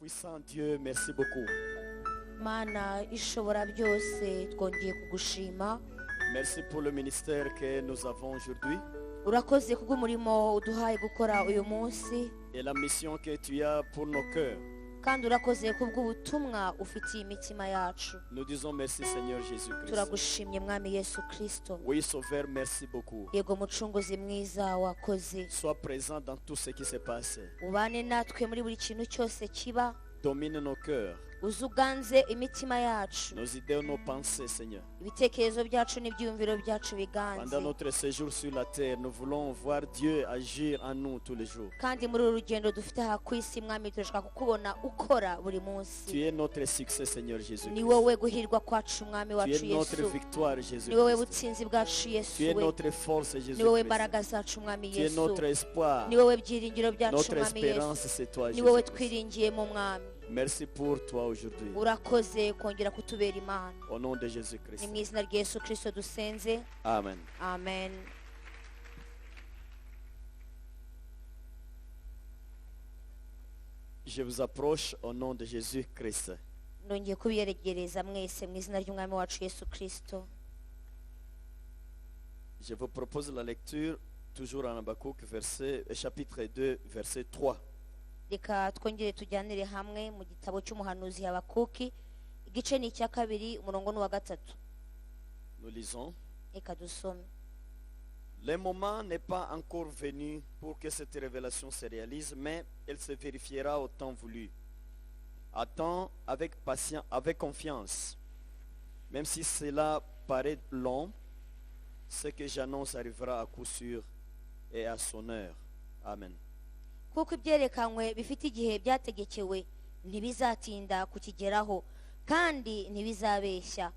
Tout-Puissant Dieu, merci beaucoup. Mana ishobora byose twongeye kugushima. Merci pour le ministère que nous avons aujourd'hui Urakoze kubw'umurimo uduhaye gukora uyu munsi, et la mission que tu as pour nos cœurs. kandi urakoze kubw'ubutumwa ufitiye imitima yacu. Nous disons merci Seigneur Jésus-Christ. Turagushimye Mwami Yesu Kristo. Oui, Sauveur, merci beaucoup. Yego mucunguzi mwiza wakoze. Sois présent dans tout ce qui s'est passé. Ubane natwe muri buri kintu cyose kiba. Domine nos cœurs, Uzuganze imitima yacu. nos idées, nos pensées, Seigneur. Ibitekerezo byacu n'ibyiyumviro byacu biganze. Pendant notre séjour sur la terre, nous voulons voir Dieu agir en nous tous les jours. Kandi muri uru rugendo dufite aha ku isi Mwami turashaka kukubona ukora buri munsi. Tu es notre succès, Seigneur Jésus. Ni wowe guhirwa kwacu Mwami Tu wacu es notre Yesu. victoire, Jésus. Ni wowe butsinzi bwacu Yesu Tu es we. notre force, Jésus. Ni wowe mbaraga zacu Mwami Tu es Yesu. notre espoir. Ni wowe byiringiro byacu Notre Mwami espérance, Yesu. c'est toi, Ni wowe Jésus. twiringiye mu Mwami. Merci pour toi aujourd'hui. Urakoze kongera kutubera Imana. Au nom de Ni Jésus-Christ. mu izina rya Yesu Kristo dusenze. Amen. Amen. Je vous approche au nom de Jésus-Christ. Ndongeye kubiyegereza mwese mu izina ry'Umwami wacu Yesu Kristo. Je vous propose la lecture toujours en Habakkuk, chapitre 2, verset 3. Reka twongere tujyanire hamwe mu gitabo cy'umuhanuzi Habakuki, igice ni icya kabiri umurongo ni uwa gatatu. Nous lisons. Reka dusome. Le moment n'est pas encore venu pour que cette révélation se réalise, mais elle se vérifiera au temps voulu. Attends avec patience, avec confiance. Même si cela paraît long, ce que j'annonce arrivera à coup sûr et à son heure. Amen. Kuko ibyerekanywe bifite igihe byategekewe ntibizatinda kukigeraho kandi ntibizabeshya.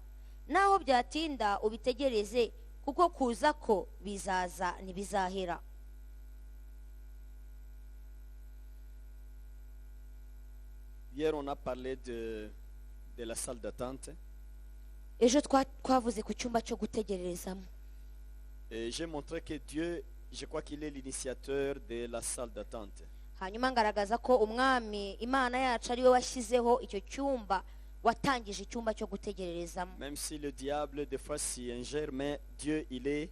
Naho byatinda ubitegereze kuko kuza ko bizaza ntibizahera. Hier, on a parlé de la salle d'attente. Ejo twavuze ku cyumba cyo gutegererezamo. Et j'ai montré que Dieu, je crois qu'il est l'initiateur de la salle d'attente. Hanyuma ngaragaza ko umwami Imana yacu ari we washyizeho icyo cyumba, watangije icyumba cyo gutegererezamo. Même si le diable des fois s'y ingère, mais Dieu, il est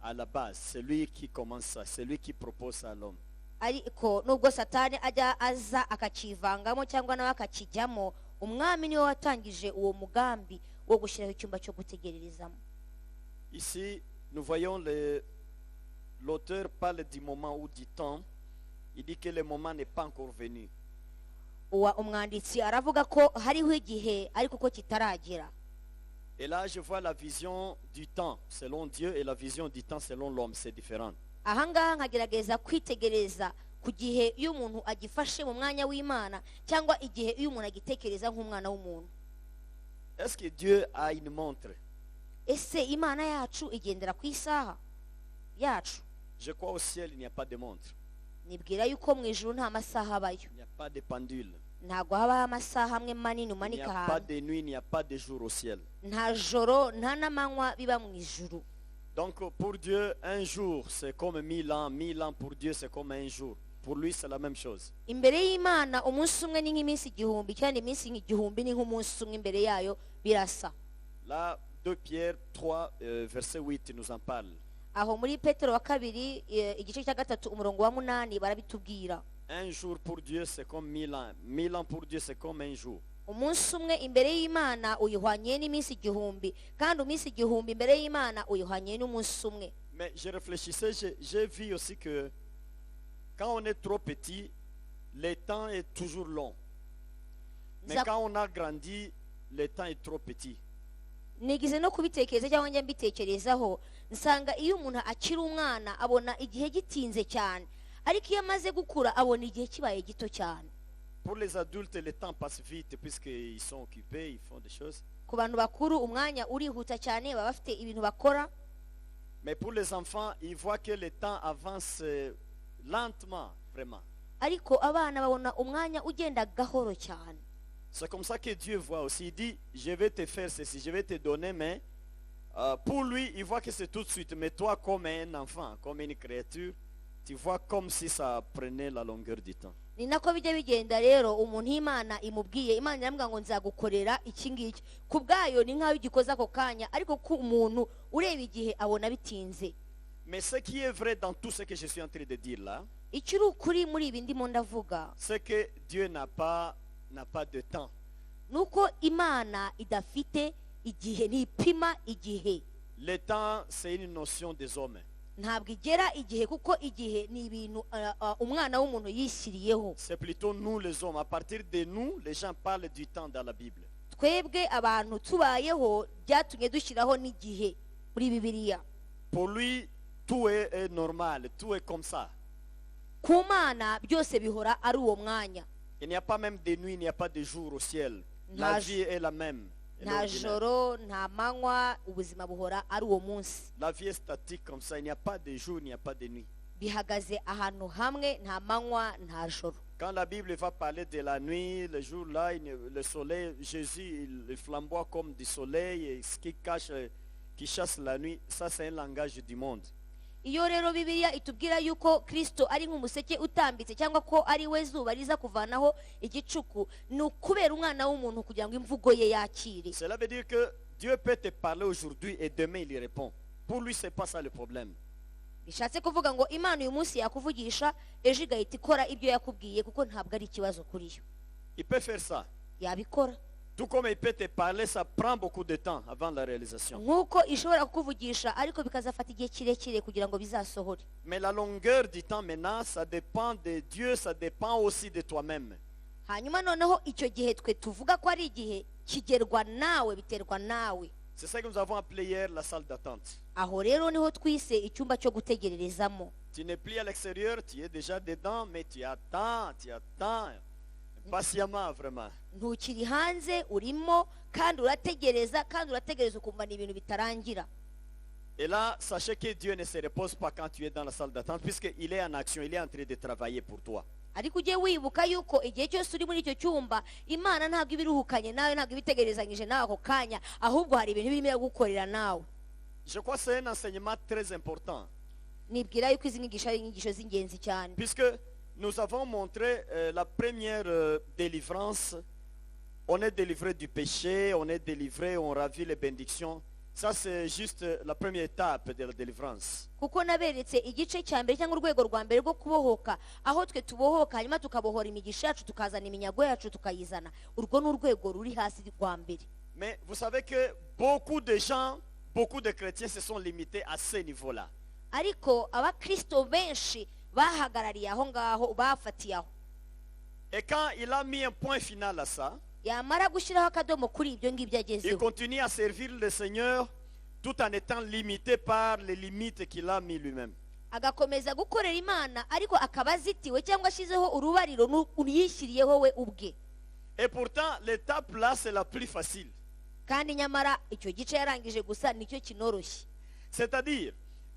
à la base. C'est lui qui commence ça, c'est lui qui propose ça à l'homme. Ariko nubwo Satani ajya aza akakivangamo cyangwa nawe akakijyamo, umwami niwe watangije uwo mugambi wo gushyiraho icyumba cyo gutegererezamo. Ici, nous voyons l'auteur parle du moment ou du temps. Il dit que le moment n'est pas encore venu. Umwanditsi aravuga ko hariho igihe ariko ko kitaragera. Et là, je vois la vision du temps selon Dieu et la vision du temps selon l'homme, c'est différent. Ahangaha nkagerageza kwitegereza ku gihe iyo umuntu agifashe mu mwanya w'Imana cyangwa igihe iyo umuntu agitekereza nk'umwana w'umuntu. Est-ce que Dieu a une montre? Ese Imana yacu igendera ku isaha yacu? Je crois au ciel, il n'y a pas de montre. Nibwira yuko mu ijuru nta masaha abayo. Il n'y a pas de pendule. Ntabwo habaho amasaha amwe manini Il n'y umanika a pas ahantu. de nuit, il n'y a pas de jour au ciel. Nta joro nta n'amanywa biba mu ijuru. Donc pour Dieu, un jour, c'est comme 1000 ans. 1000 ans pour Dieu, c'est comme un jour. Pour lui, c'est la même chose. Imbere y'Imana umunsi umwe ni nk'iminsi igihumbi, kandi iminsi igihumbi ni nk'umunsi umwe imbere yayo, birasa. Là, 2 Pierre 3, verset 8 nous en parle. Aho muri Petero wa kabiri igice cya gatatu umurongo wa 8 barabitubwira. Un jour pour Dieu, c'est comme 1000 ans. 1000 ans pour Dieu, c'est comme un jour. Umunsi umwe imbere y'Imana uyihwanye n'iminsi igihumbi, kandi iminsi igihumbi imbere y'Imana uyihwanye n'umunsi umwe. Mais je réfléchissais, j'ai vu aussi que quand on est trop petit, le temps est toujours long. Mais quand on a grandi, le temps est trop petit. Nigize no kubitekereza cyangwa njya mbitekerezaho, nsanga iyo umuntu akiri umwana abona igihe gitinze cyane, ariko iyo amaze gukura abona igihe kibaye gito cyane. Pour les adultes, le temps passe vite puisqu'ils sont occupés, ils font des choses. Ku bantu bakuru umwanya urihuta cyane, baba bafite ibintu bakora. Mais pour les enfants, ils voient que le temps avance lentement, vraiment. Ariko abana babona umwanya ugenda gahoro cyane. C'est comme ça que Dieu voit aussi. Il dit, je vais te faire ceci, je vais te donner, mais pour lui, il voit que c'est tout de suite. Mais toi, comme un enfant, comme une créature, tu vois comme si ça prenait la longueur du temps. ni nako bijya bigenda rero umuntu Imana imubwiye, Imana iramubwira ngo nzagukorera iki ngiki, ku bwayo ni nk'aho igikoze ako kanya, ariko ku umuntu ureba igihe abona bitinze. Mais ce qui est vrai dans tout ce que je suis en train de dire là, icyo uri ukuri muri ibi ndimo ndavuga, c'est que Dieu n'a pas de temps. nuko Imana idafite igihe, ntipima igihe. Le temps, c'est une notion des hommes. ntabwo igera igihe, kuko igihe ni ibintu umwana w'umuntu yishyiriyeho. C'est plutôt nous les hommes. À partir de nous, les gens parlent du temps dans la Bible. twebwe abantu tubayeho byatumye dushyiraho n'igihe muri Bibiliya. Pour lui, tout est normal, tout est comme ça. ku Mana byose bihora ari uwo mwanya. Il n'y a pas même de nuit, il n'y a pas de jour au ciel. La Nta vie est la même. Elle est nta ordinaire. joro nta manywa, ubuzima buhora ari uwo munsi. La vie est statique comme ça. Il n'y a pas de jour, il n'y a pas de nuit. bihagaze ahantu hamwe, nta manywa nta joro. Quand la Bible va parler de la nuit, le jour là, le soleil, Jésus, il flamboie comme du soleil, et ce qui chasse la nuit, ça c'est un langage du monde. iyo rero Bibiliya itubwira yuko Kristo ari nk'umuseke utambitse, cyangwa ko ari we zuba riza kuvanaho igicuku, ni ukubera umwana w'umuntu kugira ngo imvugo ye yakire. Cela veut dire que Dieu peut te parler aujourd'hui et demain il y répond. Pour lui, c'est pas ça le problème. bishatse kuvuga ngo Imana uyu munsi yakuvugisha, ejo igahita ikora ibyo yakubwiye, kuko ntabwo ari ikibazo kuri yo. Il peut faire ça. yabikora. Tout comme il peut te parler, ça prend beaucoup de temps avant la réalisation. nk'uko ishobora kukuvugisha, ariko bikazafata igihe kirekire kugira ngo bizasohore. Mais la longueur du temps maintenant, ça dépend de Dieu, ça dépend aussi de toi-même. hanyuma noneho icyo gihe twe tuvuga ko ari igihe kigerwa nawe, biterwa nawe. C'est ça que nous avons appelé hier la salle d'attente. aho rero niho twise icyumba cyo gutegererezamo. Tu n'es plus à l'extérieur, tu es déjà dedans, mais tu attends patiemment vraiment. ntukiri hanze, urimo kandi urategereza, kandi urategereza ukumva ni ibintu bitarangira. Et là, sachez que Dieu ne se repose pas quand tu es dans la salle d'attente, puisqu'il est en action, il est en train de travailler pour toi. ariko ujye wibuka yuko igihe cyose uri muri icyo cyumba, Imana ntabwo iba iruhukanye nawe, ntabwo iba itegerezanyije nawe ako kanya, ahubwo hari ibintu birimo gukorera nawe. Je crois que c'est un enseignement très important, nibwira yuko izi nyigisho ari inyigisho z'ingenzi cyane, puisque nous avons montré la première délivrance. On est délivré du péché, on est délivré, on ravit les bénédictions. Ça, c'est juste la première étape de la délivrance. kuko naberetse igice cya mbere cyangwa urwego rwa mbere rwo kubohoka, aho twe tubohoka hanyuma tukabohora imigisha yacu, tukazana iminyago yacu tukayizana. urwo ni urwego ruri hasi rwa mbere. Mais vous savez que beaucoup de gens, beaucoup de chrétiens se sont limités à ce niveau-là. ariko abakristo benshi bahagarariye aho ngaho, bafatiye aho. Et quand il a mis un point final à ça, yamara gushyiraho akadomo kuri ibyo ngibyo il agezeho, continue à servir le Seigneur tout en étant limité par les limites qu'il a mis lui-même. agakomeza gukorera Imana, ariko akaba azitiwe cyangwa ashyizeho urubariro yishyiriyeho we ubwe. Et pourtant, l'étape là, c'est la plus facile. kandi nyamara icyo gice yarangije gusa nicyo kinoroshye. C'est-à-dire,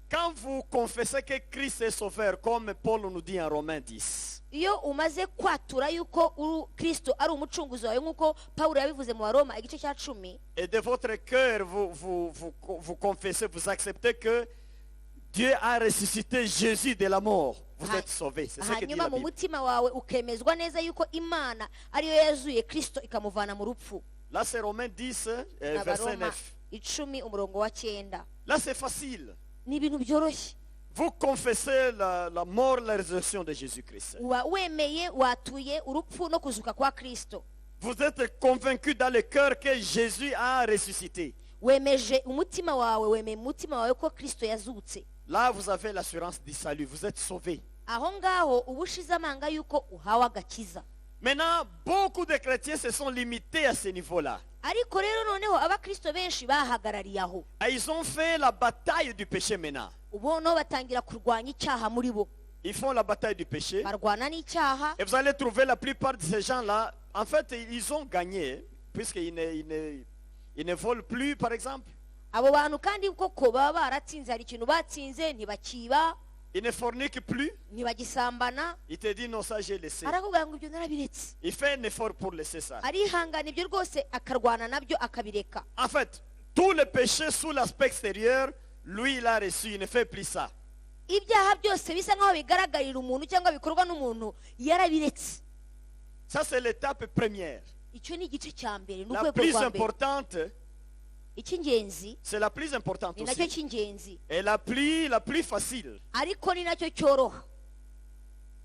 quand vous confessez que Christ est sauveur, comme Paul nous dit en Romains 10, iyo umaze kwatura yuko Kristo ari umucunguzi wawe, nk'uko Pawulo yabivuze mu Baroma igice cya 10, et de votre cœur, vous confessez, vous acceptez que Dieu a ressuscité Jésus de la mort, vous êtes sauvés. C'est ce que dit hanyuma la mu Bible. mutima wawe ukemezwa neza yuko Imana ariyo yazuye Kristo ikamuvana mu rupfu. Là, c'est Romains 10, verset Abaroma 9. 10 umurongo wa 9. Là, c'est facile. ni ibintu byoroshye. Vous confessez la mort, la résurrection de Jésus-Christ. uba wemeye, watuye urupfu no kuzuka kwa Kristo. Vous êtes convaincu dans le cœur que Jésus a ressuscité. wemeje umutima wawe, wemeye umutima wawe ko Kristo yazutse. Là, vous avez l'assurance du salut. Vous êtes sauvés. aho ngaho uba ushize amanga yuko uhawe agakiza. Maintenant, beaucoup de chrétiens se sont limités à ce niveau-là. ariko rero noneho abakristo benshi bahagarariye aho. Et ils ont fait la bataille du péché maintenant. ubu noneho batangira kurwanya icyaha muri bo, Ils font la bataille du péché. barwana n'icyaha. Et vous allez trouver la plupart de ces gens-là, en fait, ils ont gagné, puisqu'ils ne volent plus, par exemple. abo bantu kandi koko baba baratsinze, hari ikintu batsinze, ntibakiba, Ils ne forniquent plus. ntibagisambana. Il te dit non, ça j'ai laissé. arakubwira ngo ibyo narabiretse. Il fait un effort pour laisser ça. arihangana ibyo rwose akarwana nabyo akabireka. En fait, tous les péchés sous l'aspect extérieur, lui il a reçu, il ne fait plus ça. ibyaha byose bisa nkaho bigaragarira umuntu cyangwa bikorwa n'umuntu yarabiretse. Ça, c'est l'étape première. Icyo ni igice cya mbere, ni La urwego plus rwa mbere. importante, Icy'ingenzi c'est la plus importante ni nacyo aussi. cy'ingenzi, Et la plus facile. ariko ni nacyo cyoroha.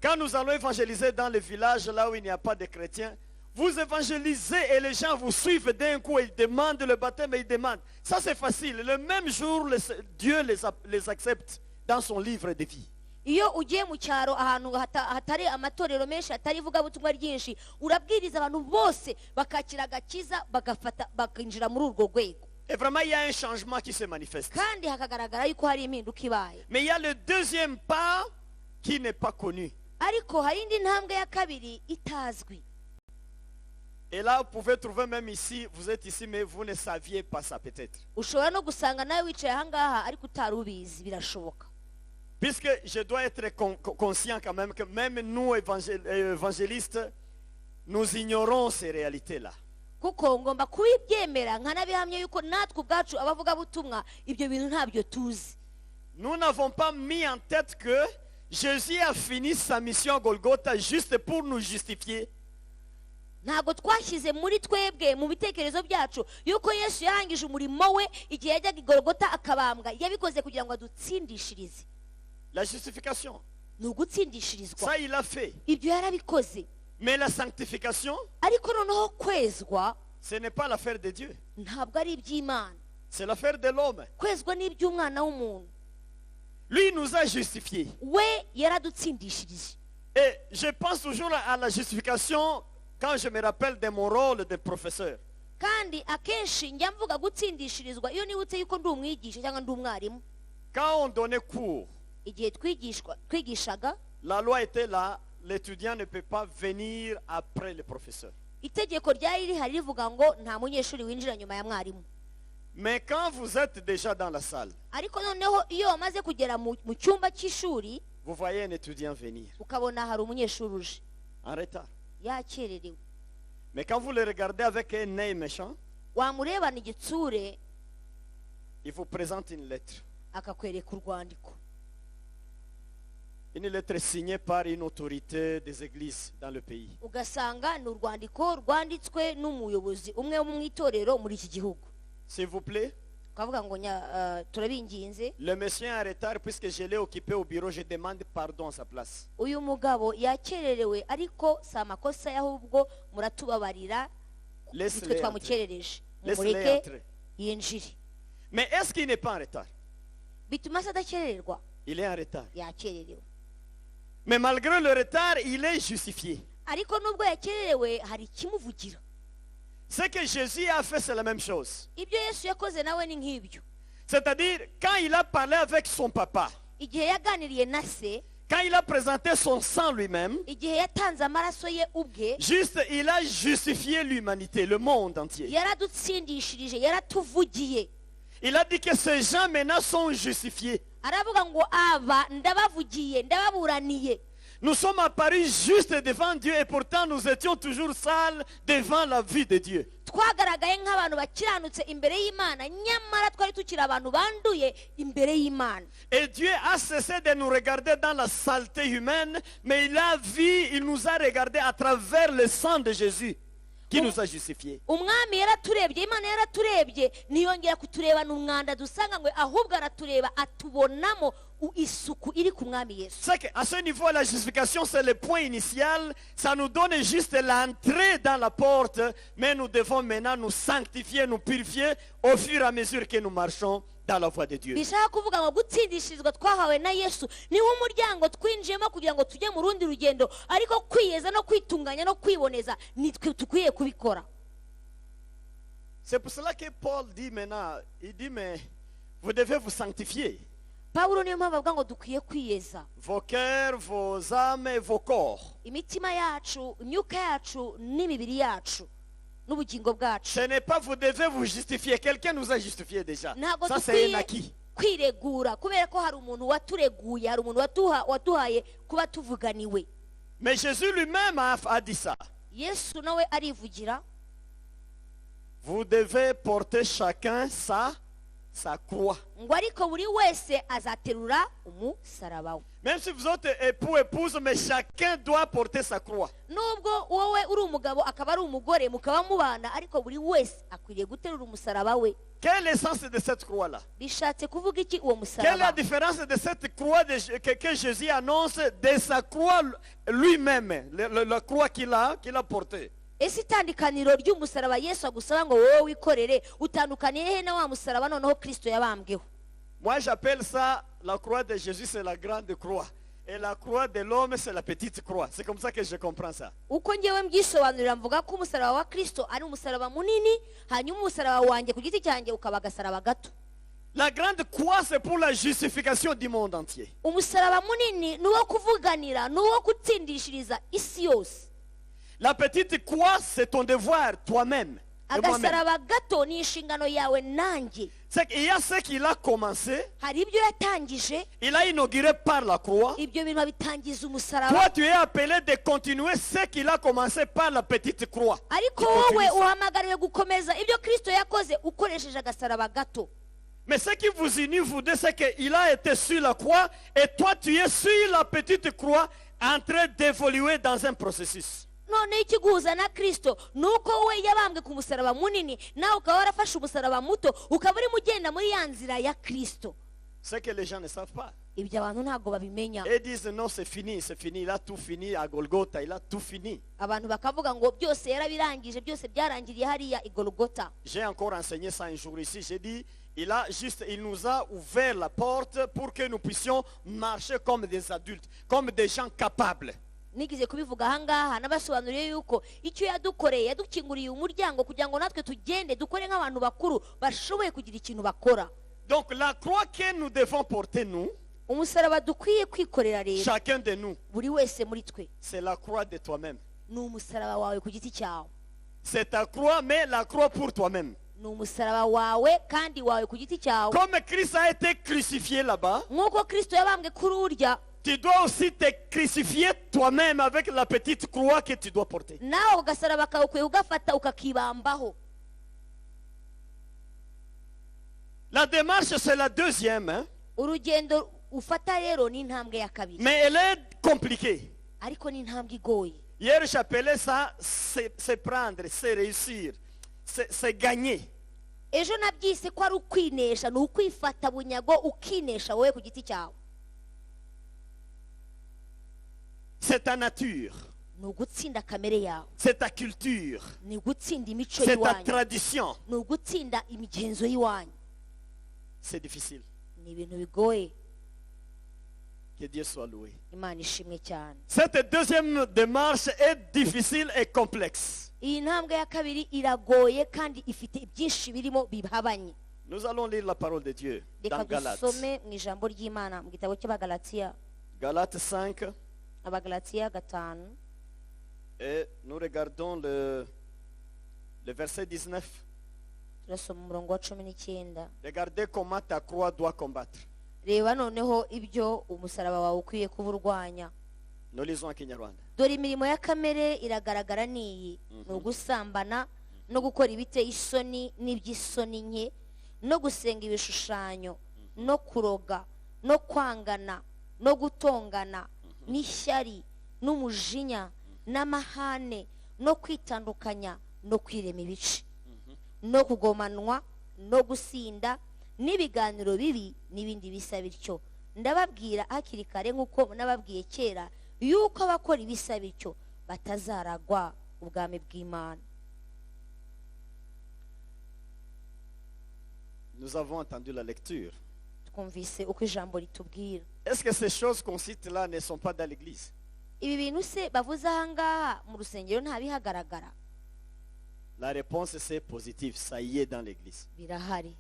Quand nous allons évangéliser dans les villages là où il n'y a pas de chrétiens, vous évangélisez et les gens vous suivent d'un coup, ils demandent le baptême et ils demandent. Ça c'est facile. Le même jour, Dieu les accepte dans son livre de vie. Iyo ugiye mu cyaro ahantu hatari amatorero menshi, hatari ivugabutumwa ryinshi, urabwiriza abantu bose bakakira agakiza, bakinjira muri urwo rwego. Et vraiment, il y a un changement qui se manifeste. Kandi hakagaragara yuko hari impinduka ibaye. Mais il y a le deuxième pas qui n'est pas connu. Ariko hari indi ntambwe ya kabiri itazwi. Et là, vous pouvez trouver même ici, vous êtes ici, mais vous ne saviez pas ça peut-être. Ushobora no gusanga nawe wicaye ahangaha ariko utari ubizi, birashoboka. Puisque je dois être conscient quand même que même nous, évangélistes, nous ignorons ces réalités-là. Kuko ngomba kubibyemera nkanabihamya yuko natwe ubwacu abavugabutumwa ibyo bintu ntabyo tuzi. Nous n'avons pas mis en tête que Jésus a fini sa mission à Golgotha juste pour nous justifier. Ntabwo twashyize muri twebwe mu bitekerezo byacu yuko Yesu yarangije umurimo we igihe yajyaga i Golgotha akabambwa, yabikoze kugira ngo adutsindishirize. La justification, Ni ugutsindishirizwa. ça il a fait. Ibyo yarabikoze. Mais la sanctification, Ariko noneho kwezwa ce n'est pas l'affaire de Dieu. ntabwo ari iby'Imana. C'est l'affaire de l'homme. Kwezwa ni iby'umwana w'umuntu. Lui nous a justifiés. We yaradutsindishirije. Et je pense toujours à la justification quand je me rappelle de mon rôle de professeur. Kandi akenshi njya mvuga gutsindishirizwa iyo nibutse yuko ndi umwigisha cyangwa ndi umwarimu. Quand on donnait cours, Igihe twigishaga, la loi était là, l'étudiant ne peut pas venir après le professeur. itegeko ryari rihari rivuga ngo nta munyeshuri winjira nyuma ya mwarimu. Mais quand vous êtes déjà dans la salle, Ariko noneho iyo wamaze kugera mu cyumba cy'ishuri, vous voyez un étudiant venir ukabona hari umunyeshuri uje en retard. yakererewe, Mais quand vous le regardez avec un œil méchant, wamurebana igitsure il vous présente une lettre. akakwereka urwandiko. Une lettre signée par une autorité des églises dans le pays. Ugasanga ni urwandiko rwanditswe n'umuyobozi umwe wo mu itorero muri iki gihugu. S'il vous plaît, Ukavuga ngo turabinginze, le monsieur est en retard puisque je l'ai occupé au bureau, je demande pardon à sa place. uyu mugabo yakererewe ariko si amakosa ye ahubwo muratubabarira nitwe Laisse-le entrer. twamukerereje, Laisse-le mumureke entrer. yinjire. Mais est-ce qu'il n'est pas en retard? Bituma se adakerererwa? Il est en retard. Yakererewe. Mais malgré le retard, il est justifié. Ariko nubwo yakererewe hari ikimuvugira. Ce que Jésus a fait, c'est la même chose. Ibyo Yesu yakoze nawe ni nk'ibyo. C'est-à-dire, quand il a parlé avec son papa, Igihe yaganiriye na se, quand il a présenté son sang lui-même, igihe yatanze amaraso ye ubwe, juste, il a justifié l'humanité, le monde entier. yaradutsindishirije, yaratuvugiye. Il a dit que ces gens maintenant sont justifiés. Aravuga ngo aba ndabavugiye, ndababuraniye. Nous sommes apparus juste devant Dieu et pourtant nous étions toujours sales devant la vue de Dieu. Twagaragaye nk'abantu bakiranutse imbere y'Imana, nyamara twari tukiri abantu banduye imbere y'Imana. Et Dieu a cessé de nous regarder dans la saleté humaine, mais il a vu, il nous a regardé à travers le sang de Jésus qui nous a justifiés. Umwami yaraturebye, Imana yaraturebye, ntiyongera kuturebana umwanda dusanga ngo ahubwo aratureba atubonamo isuku iri ku Mwami Yesu. C'est qu'à ce niveau, la justification, c'est le point initial. Ça nous donne juste l'entrée dans la porte, mais nous devons maintenant nous sanctifier, nous purifier au fur et à mesure que nous marchons dans la voie de Dieu. Bishaka kuvuga ngo gutsindishirizwa twahawe na Yesu niwo umuryango twinjiyemo kugira ngo tujye mu rundi rugendo, ariko kwiyeza no kwitunganya no kwiboneza nitwe tukwiye kubikora. C'est pour cela que Paul dit maintenant, il dit mais vous devez vous sanctifier. Pawulo niyo mpamvu avuga ngo dukwiye kwiyeza. Vos cœurs, vos âmes et vos corps. Imitima yacu, imyuka yacu n'imibiri yacu n'ubugingo bwacu. Ce n'est pas vous devez vous justifier. Quelqu'un nous a justifié déjà. Ntabwo Ça c'est un dukwiye acquis. kwiregura kubera ko hari umuntu watureguye, hari umuntu waduhaye kuba tuvuganiwe. Mais Jésus lui-même a dit ça. Yesu nawe arivugira. Vous devez porter chacun sa sa croix. ngo ariko buri wese azaterura umusaraba we. Même si vous êtes époux, épouse, mais chacun doit porter sa croix. nubwo wowe uri umugabo akaba ari umugore mukaba mubana, ariko buri wese akwiriye guterura umusaraba we. Quel est l'essence de cette croix-là? bishatse kuvuga iki uwo Quelle est la musaraba? différence de cette croix que Jésus annonce de sa croix lui-même, la croix qu'il a portée? ese itandukaniro ry'umusaraba Yesu agusaba ngo wowe wikorere utandukaniye he na wa musaraba noneho Kristo yabambweho? Moi j'appelle ça la croix de Jésus, c'est la grande croix. Et la croix de l'homme, c'est la petite croix. C'est comme ça que je comprends ça. uko ngewe mbyisobanurira mvuga ko umusaraba wa Kristo ari umusaraba munini, hanyuma umusaraba wanjye ku giti cyanjye ukaba agasaraba gato. La grande croix, c'est pour la justification du monde entier. umusaraba munini ni uwo kuvuganira, ni uwo gutsindishiriza isi yose. La petite croix, c'est ton devoir toi-même. Et moi-même. agasaraba gato ni inshingano yawe nanjye. C'est qu'il y a ce qu'il a commencé, hari ibyo yatangije, il a inauguré par la croix. ibyo bintu abitangiza umusaraba. Toi, tu es appelé de continuer ce qu'il a commencé par la petite croix. ariko Tu continues wowe ça. uhamagariwe gukomeza ibyo Kristo yakoze ukoresheje agasaraba gato. Mais ce qui vous unit, vous deux, c'est qu'il a été sur la croix et toi, tu es sur la petite croix en train d'évoluer dans un processus. noneho ikiguhuza na Kristo ni uko we yabambwe ku musaraba munini, nawe ukaba warafashe umusaraba muto, ukaba urimo ugenda muri ya nzira ya Kristo. Ce que les gens ne savent pas. ibyo abantu ntabwo babimenya. Et ils disent non, c'est fini, il a tout fini à Golgotha, il a tout fini. abantu bakavuga ngo byose yarabirangije, byose byarangiriye hariya i Golgotha. J'ai encore enseigné ça un jour ici, j'ai dit, il nous a ouvert la porte pour que nous puissions marcher comme des adultes, comme des gens capables. nigeze kubivuga ahangaha nabasobanuriye yuko icyo yadukoreye, yadukinguriye umuryango kugira ngo natwe tugende dukore nk'abantu bakuru bashoboye kugira ikintu bakora. Donc la croix que nous devons porter, nous, umusaraba dukwiye kwikorera rero chacun de nous, buri wese muri twe, c'est la croix de toi-même. ni umusaraba wawe ku giti cyawe. C'est ta croix, mais la croix pour toi-même. ni umusaraba wawe kandi wawe ku giti cyawe. Comme Christ a été crucifié là-bas, nk'uko Kristo yabambwe kuri urya, tu dois aussi te crucifier toi-même avec la petite croix que tu dois porter. nawe ako gasaraba kawe ukwiye ugafata ukakibambaho. La démarche, c'est la deuxième, hein? urugendo ufata rero ni intambwe ya kabiri, Mais elle est compliquée. ariko ni intambwe igoye. Hier, j'appelais ça se prendre, se réussir, se gagner. ejo nabyise ko ari ukwinesha, ni ukwifata bunyago ukinesha wowe ku giti cyawe. C'est ta nature, ni ugutsinda kamere yawe, c'est ta culture, ni ugutsinda imico c'est ta y'iwanyu, tradition. ni ugutsinda imigenzo y'iwanyu. C'est difficile. ni ibintu bigoye. Que Dieu soit loué. imana ishimwe cyane. Cette deuxième démarche est difficile et complexe. iyi ntambwe ya kabiri iragoye kandi ifite byinshi birimo bihabanye. Nous allons lire la parole de Dieu reka dans Galates. dusome mu ijambo ry'Imana mu gitabo cy'Abagalatiya, Galates 5, Abagalatiya 5, et nous regardons le verset 19. turasoma umurongo wa 19. Regardez comment ta croix doit combattre. reba noneho ibyo umusaraba wawe ukwiye kuba urwanya. Nous lisons en Kinyarwanda. dore imirimo ya kamere iragaragara n'iyi: ni ugusambana no gukora ibiteye isoni n'iby'isoni nke, no gusenga ibishushanyo, no kuroga, no kwangana, no gutongana, n'ishyari, n'umujinya, n'amahane, no kwitandukanya, no kwirema ibice, no kugomanwa, no gusinda, n'ibiganiro bibi n'ibindi bisa bityo. ndababwira hakiri kare nk'uko nababwiye kera, yuko abakora ibisa bityo batazaragwa ubwami bw'Imana. Nous avons entendu la lecture. twumvise uko ijambo ritubwira. Est-ce que ces choses qu'on cite là ne sont pas dans l'église? ibi bintu se bavuze ahangaha mu rusengero ntabihagaragara? La réponse c'est positive, ça y est dans l'église. birahari.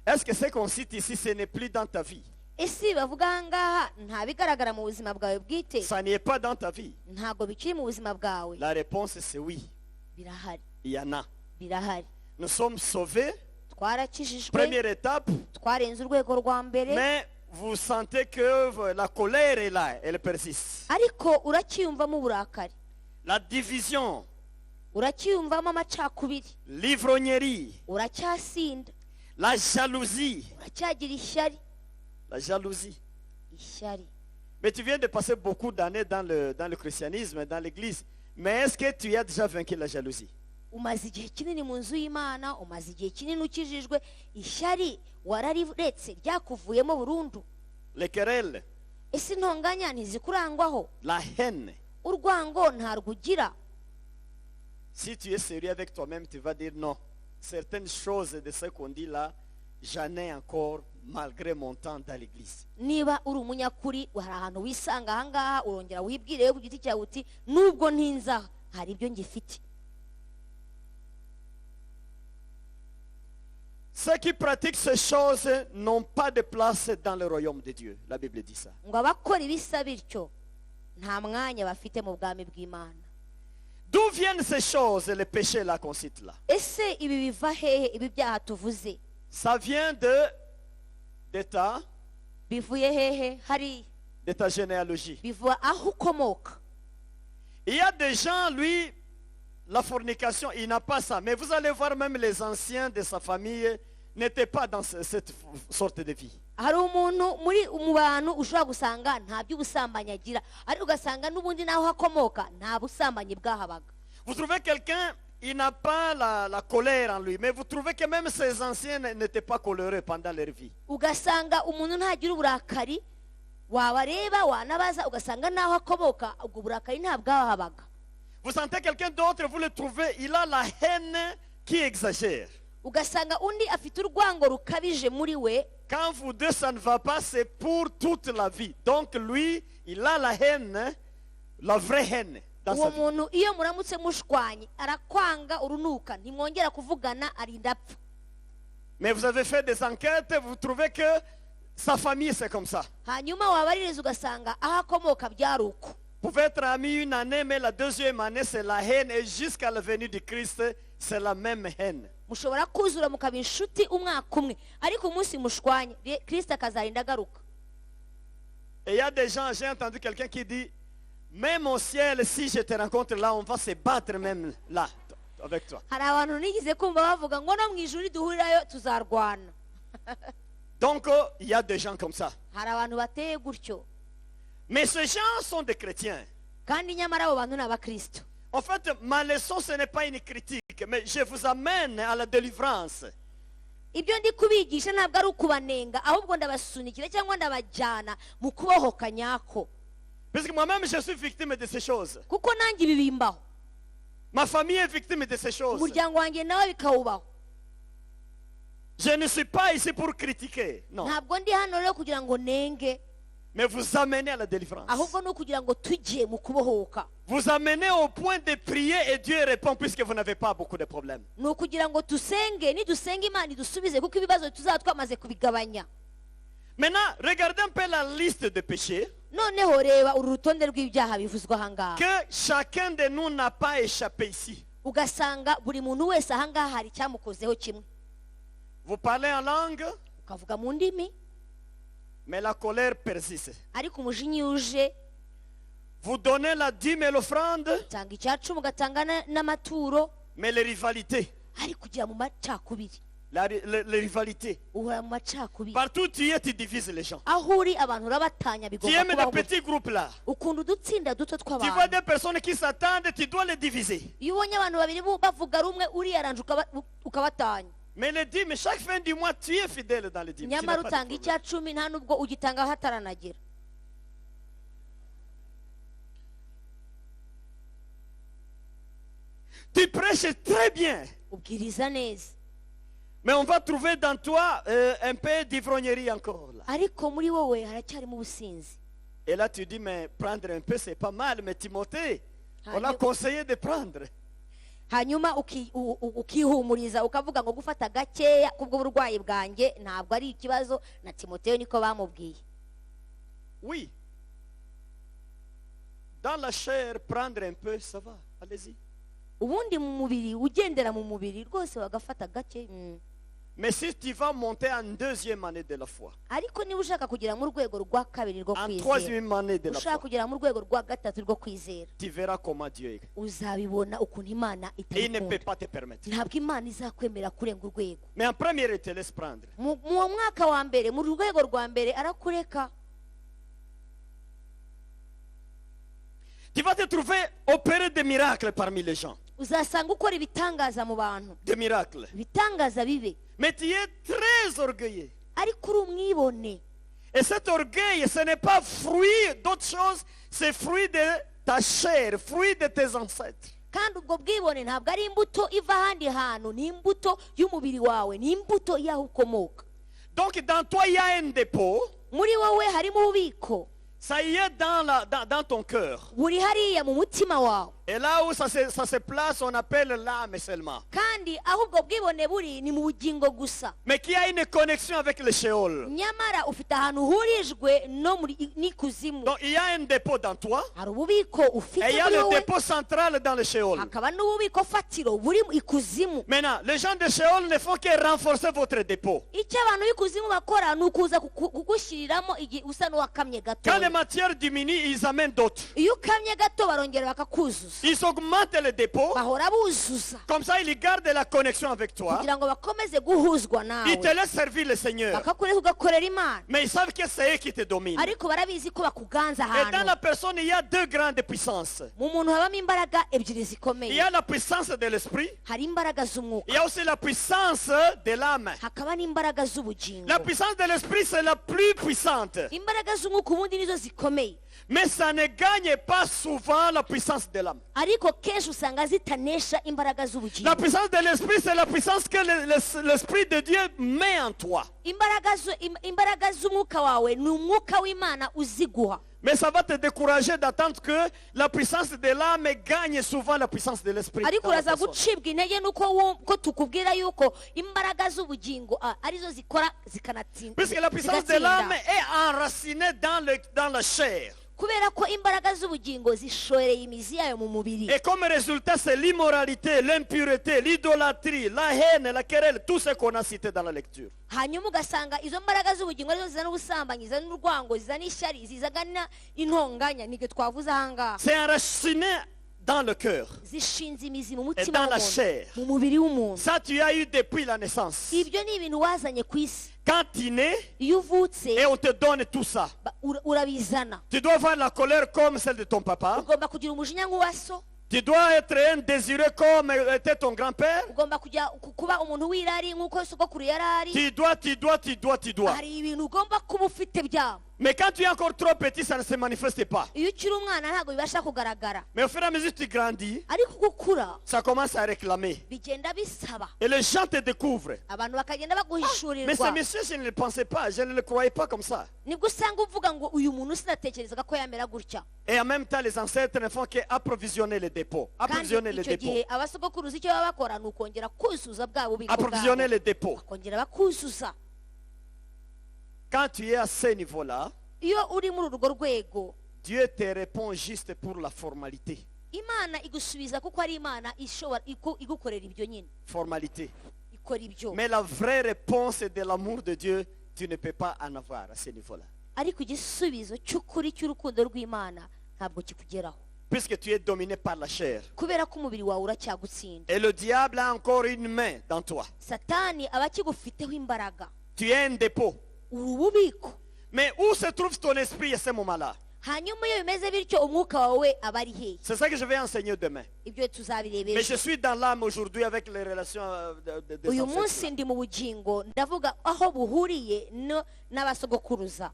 Est-ce que ce qu'on cite ici, ce n'est plus dans ta vie? ese bavuga ahangaha ntabigaragara mu buzima bwawe bwite? Ça n'y est pas dans ta vie. ntago bikiri mu buzima bwawe? La réponse c'est oui. birahari. Il y en a. birahari. Nous sommes sauvés, twarakijijwe, première étape, twarenze urwego rwa mbere, mais vous sentez que la colère est là, elle persiste. ariko uracyiyumvamo uburakari, La division, uracyiyumvamo amacakubiri, l'ivrognerie, uracyasinda, La jalousie. uracyagira ishyari. La jalousie. Ishyari. Mais tu viens de passer beaucoup d'années dans le christianisme, dans l'église. Mais est-ce que tu as déjà vaincu la jalousie? Umaze igihe kinini mu nzu y'Imana, umaze igihe kinini ukijijwe, ishyari warariretse ryakuvuyemo burundu. Les querelles. Ese intonganya ntizikurangwaho? La haine. Urwango ntarwo ugira. Si tu es sérieux avec toi-même, tu vas dire non. Certaines choses de ce qu'on dit là, j'en ai encore malgré mon temps dans l'église. Niba uri umunyakuri, hari ahantu wisanga ahangaha, urongera wibwireyo ku giti cyawe uti nubwo ntinza hari ibyo ngifite. Ceux qui pratiquent ces choses n'ont pas de place dans le royaume de Dieu. La Bible dit ça. Ngo abakora ibisa bityo nta mwanya bafite mu bwami bw'Imana. D'où viennent ces choses, les péchés là qu'on cite là? Ese ibi biva hehe ibi byaha tuvuze? Ça vient de ta Bivuye hehe? Hari généalogie. bivuye aho ukomoka. Il y a des gens, lui, la fornication, il n'a pas ça. Mais vous allez voir, même les anciens de sa famille n'étaient pas dans cette sorte de vie. Hari umuntu mu bantu ushobora gusanga nta by'ubusambanyi agira, ariko ugasanga n'ubundi naho akomoka nta busambanyi bwahabaga. Vous trouvez quelqu'un, il n'a pas la colère en lui, mais vous trouvez que même ses anciens n'étaient pas coléreux pendant leur vie. Ugasanga umuntu ntagira uburakari, wabareba wanabaza ugasanga naho akomoka ubwo burakari nta bwahabaga. Vous sentez quelqu'un d'autre, vous le trouvez, il a la haine qui exagère. Ugasanga undi afite urwango rukabije muri we. Quand vous deux, ça ne va pas, c'est pour toute la vie. Donc lui, il a la haine, la vraie haine dans sa Uwo vie. muntu iyo muramutse mushwanye arakwanga urunuka ntimwongera kuvugana arinda apfa. Mais vous avez fait des enquêtes, vous trouvez que sa famille c'est comme ça. Hanyuma wabaririza ugasanga aho akomoka byari uko. Vous pouvez être amis une année, mais la deuxième année c'est la haine, et jusqu'à la venue du Christ, c'est la même haine. Mushobora kuzura mukaba inshuti umwaka umwe, ariko umunsi mushwanye Kristo akazarinda agaruka. Et il y a des gens, j'ai entendu quelqu'un qui dit, même au ciel, si je te rencontre là, on va se battre même là, avec toi. Hari abantu nigize kumva bavuga ngo no mu ijuru duhurirayo tuzarwana. Donc, il y a des gens comme ça. Hari abantu bateye gutyo, Mais ces gens sont des chrétiens. kandi nyamara abo bantu ni abakristo. En fait, ma leçon, ce n'est pas une critique, mais je vous amène à la délivrance. Ibyo ndi kubigisha ntabwo ari ukubanenga, ahubwo ndabasunikira cyangwa ndabajyana mu kubohoka nyako. Puisque moi-même, je suis victime de ces choses. Kuko nanjye ibi bimbaho, Ma famille est victime de ces choses. umuryango wanjye nawe bikawubaho. Je ne suis pas ici pour critiquer, non. Ntabwo ndi hano rero kugira ngo nenge, Mais vous amener à la délivrance. ahubwo no kugira ngo tujye mu kubohoka. Vous amener au point de prier et Dieu répond puisque vous n'avez pas beaucoup de problèmes. Ni ukugira ngo dusenge, nidusenga Imana idusubize kuko ibibazo tuzaba twamaze kubigabanya. Maintenant, regardez un peu la liste de péchés Noneho reba uru rutonde rw'ibyaha bivuzwa ahangaha, que chacun de nous n'a pas échappé ici. ugasanga buri muntu wese ahangaha hari icyamukozeho kimwe. Vous parlez en langue, Ukavuga mu ndimi mais la colère persiste. ariko umujinya iyo uje, Vous donnez la dîme et l'offrande, utanga icyacu ugatanga n'amaturo, mais les rivalités. ariko ujya mu macakubiri, Les rivalités. uhora mu macakubiri. Partout où tu es, tu divises les gens. Aho uri abantu urabatanya, Tu bigomba aimes kubaho. des petits groupes là. Ukunda udutsinda duto Tu vois tw'abantu. des personnes qui s'attendent, tu dois les diviser. Iyo ubonye abantu babiri bavuga rumwe uriyaranje ukabatanya. Mais les dîmes, chaque fin du mois, tu es fidèle dans les dîmes. Tu n'as Nyamara pas de utanga problème. icyacumi nta nubwo ugitanga hataranagera. Tu prêches très bien. Ubwiriza neza, Mais on va trouver dans toi un peu d'ivrognerie encore là. ariko muri wowe haracyarimo ubusinzi. Et là tu dis, mais prendre un peu c'est pas mal. Mais Timothée, on a Hanyuma- conseillé de prendre. hanyuma ukihumuriza ukavuga ngo gufata gakeya kubw'uburwayi bwanjye ntabwo ari ikibazo, na Timoteyo niko bamubwiye. Oui. Dans la chair, prendre un peu, ça va. Allez-y. Ubundi mu mubiri, ugendera mu mubiri rwose wagafata gake. Mais si tu vas monter en deuxième année de la foi, ariko niba ushaka kugera mu rwego rwa kabiri rwo en kwizera, troisième année de la ushaka foi, kugera mu rwego rwa gatatu rwo kwizera, tu verras comment Dieu est. uzabibona ukuntu imana Et il ne peut itabikunda. pas te permettre. Ntabwo imana izakwemera kurenga urwego. Mais en première, il te laisse prendre. Mu mwaka wa mbere, mu rwego rwa mbere arakureka. Tu vas te trouver opérer des miracles parmi les gens. Uzasanga ukora ibitangaza mu bantu, Des miracles. ibitangaza bibe, Mais tu es très orgueilleux. ariko uri umwibone. Et cet orgueil, ce n'est pas fruit d'autre chose, c'est fruit de ta chair, fruit de tes ancêtres. Kandi ubwo bwibone ntabwo ari imbuto iva ahandi hantu, ni imbuto y'umubiri wawe, ni imbuto y'aho ukomoka. Donc dans toi, il y a un dépôt. Muri wowe harimo ububiko, Ça y est dans ton cœur. buri hariya mu mutima wawe. Et là où ça se place, on appelle l'âme seulement. Kandi aho ubwo bwibone buri ni mu bugingo gusa. Mais qui a une connexion avec le Sheol. Nyamara ufite ahantu uhurijwe no muri n'ikuzimu. Donc il y a un dépôt dans toi. Hari ububiko ufite Et il y a muri le wowe, dépôt central dans le Sheol. hakaba n'ububiko fatiro buri mu ikuzimu. Maintenant, les gens de Sheol ne font que renforcer votre dépôt. Icyo abantu b'ikuzimu bakora ni ukuza kugushyiriramo igihe usa n'uwakamye gato. Quand les matières diminuent, ils amènent d'autres. Iyo ukamye gato barongera bakakuzuza, Ils augmentent le dépôt. bahora buzuza Comme ça, ils gardent la connexion avec toi. kugira ngo bakomeze guhuzwa Ils te nawe, laissent servir le Seigneur. bakakureka ugakorera Imana, Mais ils savent que c'est eux qui te dominent. ariko barabizi ko bakuganza Et dans la ahantu. personne, il y a deux grandes puissances. Mu muntu habamo imbaraga ebyiri Il y zikomeye. a la puissance de l'esprit. Hari imbaraga z'umwuka, Il y a aussi la puissance de l'âme. hakaba n'imbaraga z'ubugingo. La puissance de l'esprit, c'est la plus puissante. Imbaraga z'umwuka ubundi nizo zikomeye, Mais ça ne gagne pas souvent la puissance de l'âme. ariko kenshi usanga zitanesha imbaraga La z'ubugingo. puissance de l'esprit, c'est la puissance que l'Esprit de Dieu met en toi. Imbaraga z'umwuka wawe ni umwuka w'Imana uziguha. Mais ça va te décourager d'attendre que la puissance de l'âme gagne souvent la puissance de l'esprit. Ariko dans la uraza personne. gucibwa intege nuko tukubwira yuko imbaraga z'ubugingo arizo zikora zikanatsinda. Puisque la puissance de l'âme est enracinée dans la chair. Kubera ko imbaraga z'ubugingo zishoreye imizi yayo mu mubiri. Et comme résultat, c'est l'immoralité, l'impureté, l'idolâtrie, la haine, la querelle, tout ce qu'on a cité dans la lecture. Hanyuma ugasanga izo mbaraga z'ubugingo arizo zizana ubusambanyi, zizana urwango, zizana ishyari, zizana intonganya, nibyo twavuze ahangaha. C'est enraciné dans le cœur Zishinze imizi mu et mutima dans la w'umuntu, chair. mu mubiri w'umuntu. Ça, tu as eu depuis la naissance. Ibyo ni ibintu wazanye ku isi. Quand tu nais Iyo uvutse et on te donne tout ça, urabizana. tu dois avoir la colère comme celle de ton papa. Ugomba kugira umujinya nk'uwa so, Tu dois être un désiré comme était ton grand-père. ugomba kuba umuntu w'irari nk'uko sogokuru yari ari. Tu dois. Hari ibintu ugomba kuba ufite byabo. Mais quand tu es encore trop petit, ça ne se manifeste pas. Iyo ukiri umwana ntabwo bibasha kugaragara, Mais au fur et à mesure que tu grandis, ariko gukura ça commence à réclamer. bigenda bisaba, Et les gens te découvrent. abantu bakagenda Mais ce baguhishurirwa. monsieur, je ne le pensais pas, je ne le croyais pas comme ça. Nibwo usanga uvuga ngo uyu muntu sinatekerezaga ko yamera gutya. Et en même temps, les ancêtres ne font qu'approvisionner les dépôts. Kandi Approvisionner les icyo dépôts. gihe abasogokuruza icyo baba bakora ni ukongera kuzuza bwa bubiko Approvisionner bwabo, les dépôts. bakongera bakuzuza. Quand tu es à ce niveau-là, Iyo uri muri urwo rwego, Dieu te répond juste pour la formalité. Imana igusubiza kuko ari Imana ishobora igukorera ibyo nyine, Formalité. ikora ibyo. Mais la vraie réponse de l'amour de Dieu, tu ne peux pas en avoir à ce niveau-là. Ariko igisubizo cy'ukuri cy'urukundo rw'Imana ntabwo kikugeraho, Puisque tu es dominé par la chair. kubera ko umubiri wawe uracyagutsinda. Et le diable a encore une main dans toi. Satani aba akigufiteho imbaraga, Tu es un dépôt. uri ububiko. Mais où se trouve ton esprit à ce moment-là? Hanyuma iyo bimeze bityo umwuka wawe aba ari hehe? C'est ça que je vais enseigner demain. Ibyo tuzabirebera Mais je ejo. suis dans l'âme aujourd'hui avec les relations des Uyu ancêtres. munsi ndi mu bugingo, ndavuga aho buhuriye n'abasogokuruza.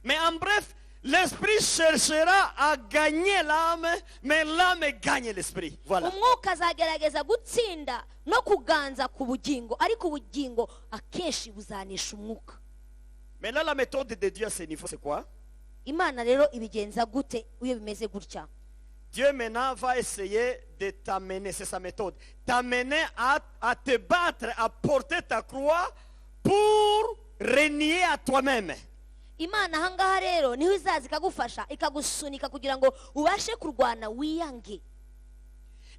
Mais en bref, l'esprit cherchera à gagner l'âme, mais l'âme gagne l'esprit. Voilà. Umwuka azagerageza gutsinda no kuganza ku bugingo, ariko ubugingo akenshi buzanisha umwuka. Maintenant, la méthode de Dieu à ce niveau, c'est quoi? Imana rero ibigenza gute iyo bimeze gutya? Dieu maintenant va essayer de t'amener, c'est sa méthode, t'amener à te battre, à porter ta croix pour régner à toi-même. Imana ahangaha rero niho izaza ikagufasha ikagusunika kugira ngo ubashe kurwana wiyange.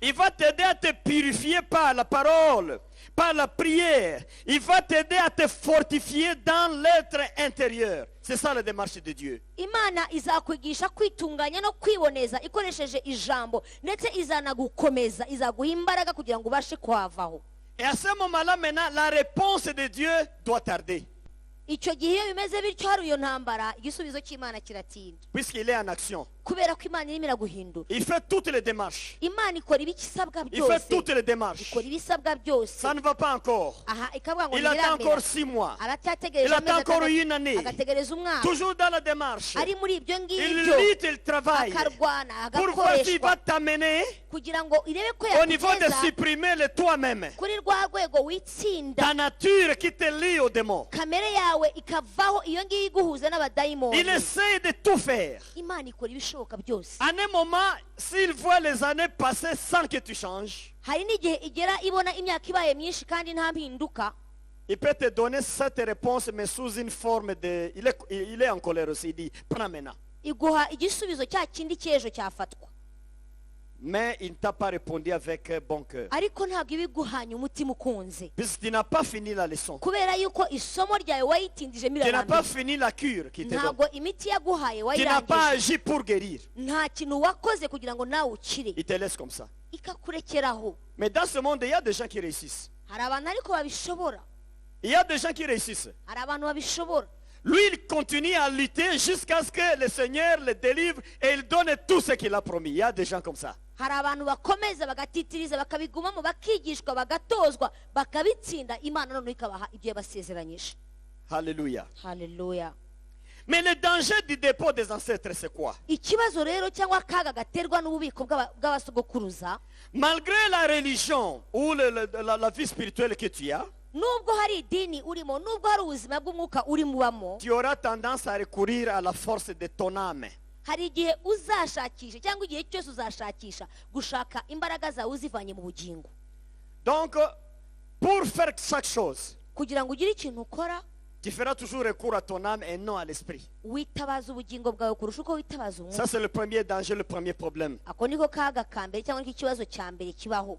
Il va t'aider à te purifier par la parole, par la prière. Il va t'aider à te fortifier dans l'être intérieur. C'est ça la démarche de Dieu. imana izakwigisha kwitunganya no kwiboneza ikoresheje ijambo ndetse izanagukomeza izaguha imbaraga kugira ngo ubashe kwavaho. Et à ce moment-là, maintenant, la réponse de Dieu doit tarder. icyo gihe iyo bimeze bityo hari iyo ntambara igisubizo cy'imana kiratinda Puisqu'il est en action. kubera ko imana irimo iraguhindura. Il fait toutes les démarches. imana ikora ibisabwa Il fait byose toutes les démarches. ikora ibisabwa byose. Ça ne va pas encore. aha ikavuga ngo Il attend ntibiramera. encore 6 mois. aracyategereje Il attend amezi encore atandatu, une année. agategereza umwaka Toujours dans la démarche. ari muri ibyo Il ngibyo lutte, il travaille. akarwana Pour voir s'il agakoreshwa va t'amener kugira ngo irebe ko au niveau de yakugeza supprimer le toi-même. kuri rwa rwego witsinda Ta nature qui te lie au démon. kamere yawe ikavaho iyo ngiyo iguhuza Il n'abadayimoni. essaie de tout faire. imana ikora ibishoboka byose. À un moment, s'il voit les années passer sans que tu changes, hari n'igihe igera ibona imyaka ibaye myinshi kandi nta mpinduka, il peut te donner cette réponse, mais sous une forme de... Il est en colère aussi. Il dit, prends maintenant. iguha igisubizo cya kindi cy'ejo cyafatwa, Mais il ne t'a pas répondu avec bon cœur. ariko ntabwo iba iguhanye umutima ukunze, Puisque tu n'as pas fini la leçon. kubera yuko isomo ryawe wayitindije Tu n'as pas mirarambye. fini la cure qui te donne. ntabwo imiti yaguhaye Tu n'as pas wayirangije, agi pour guérir. nta kintu wakoze kugira ngo nawe ukire, Il te laisse comme ça. ikakurekeraho. Mais dans ce monde, il y a des gens qui réussissent. hari abantu ariko babishobora, Il y a des gens qui réussissent. hari abantu babishobora. Lui, il continue à lutter jusqu'à ce que le Seigneur le délivre et il donne tout ce qu'il a promis. Il y a des gens comme ça. hari abantu bakomeza bagatitiriza bakabigumamo bakigishwa bagatozwa bakabitsinda, imana noneho ikabaha ibyo yabasezeranyije. Alléluia. haleluya. Mais le danger du dépôt des ancêtres, c'est quoi? ikibazo rero cyangwa akaga gaterwa n'ububiko bw'abasogokuruza, Malgré la religion ou la vie spirituelle que tu as, nubwo hari idini urimo, nubwo hari ubuzima bw'umwuka urimo ubamo, tu auras tendance à recourir à la force de ton âme. hari igihe uzashakisha cyangwa igihe cyose uzashakisha gushaka imbaraga zawe uzivanye mu bugingo. Donc, pour faire chaque chose, kugira ngo ugire ikintu ukora, tu feras toujours recours à ton âme et non à l'esprit. witabaza ubugingo bwawe kurusha uko witabaza umwuka. Ça, c'est le premier danger, le premier problème. ako niko kaga ka mbere cyangwa niko kibazo cya mbere kibaho.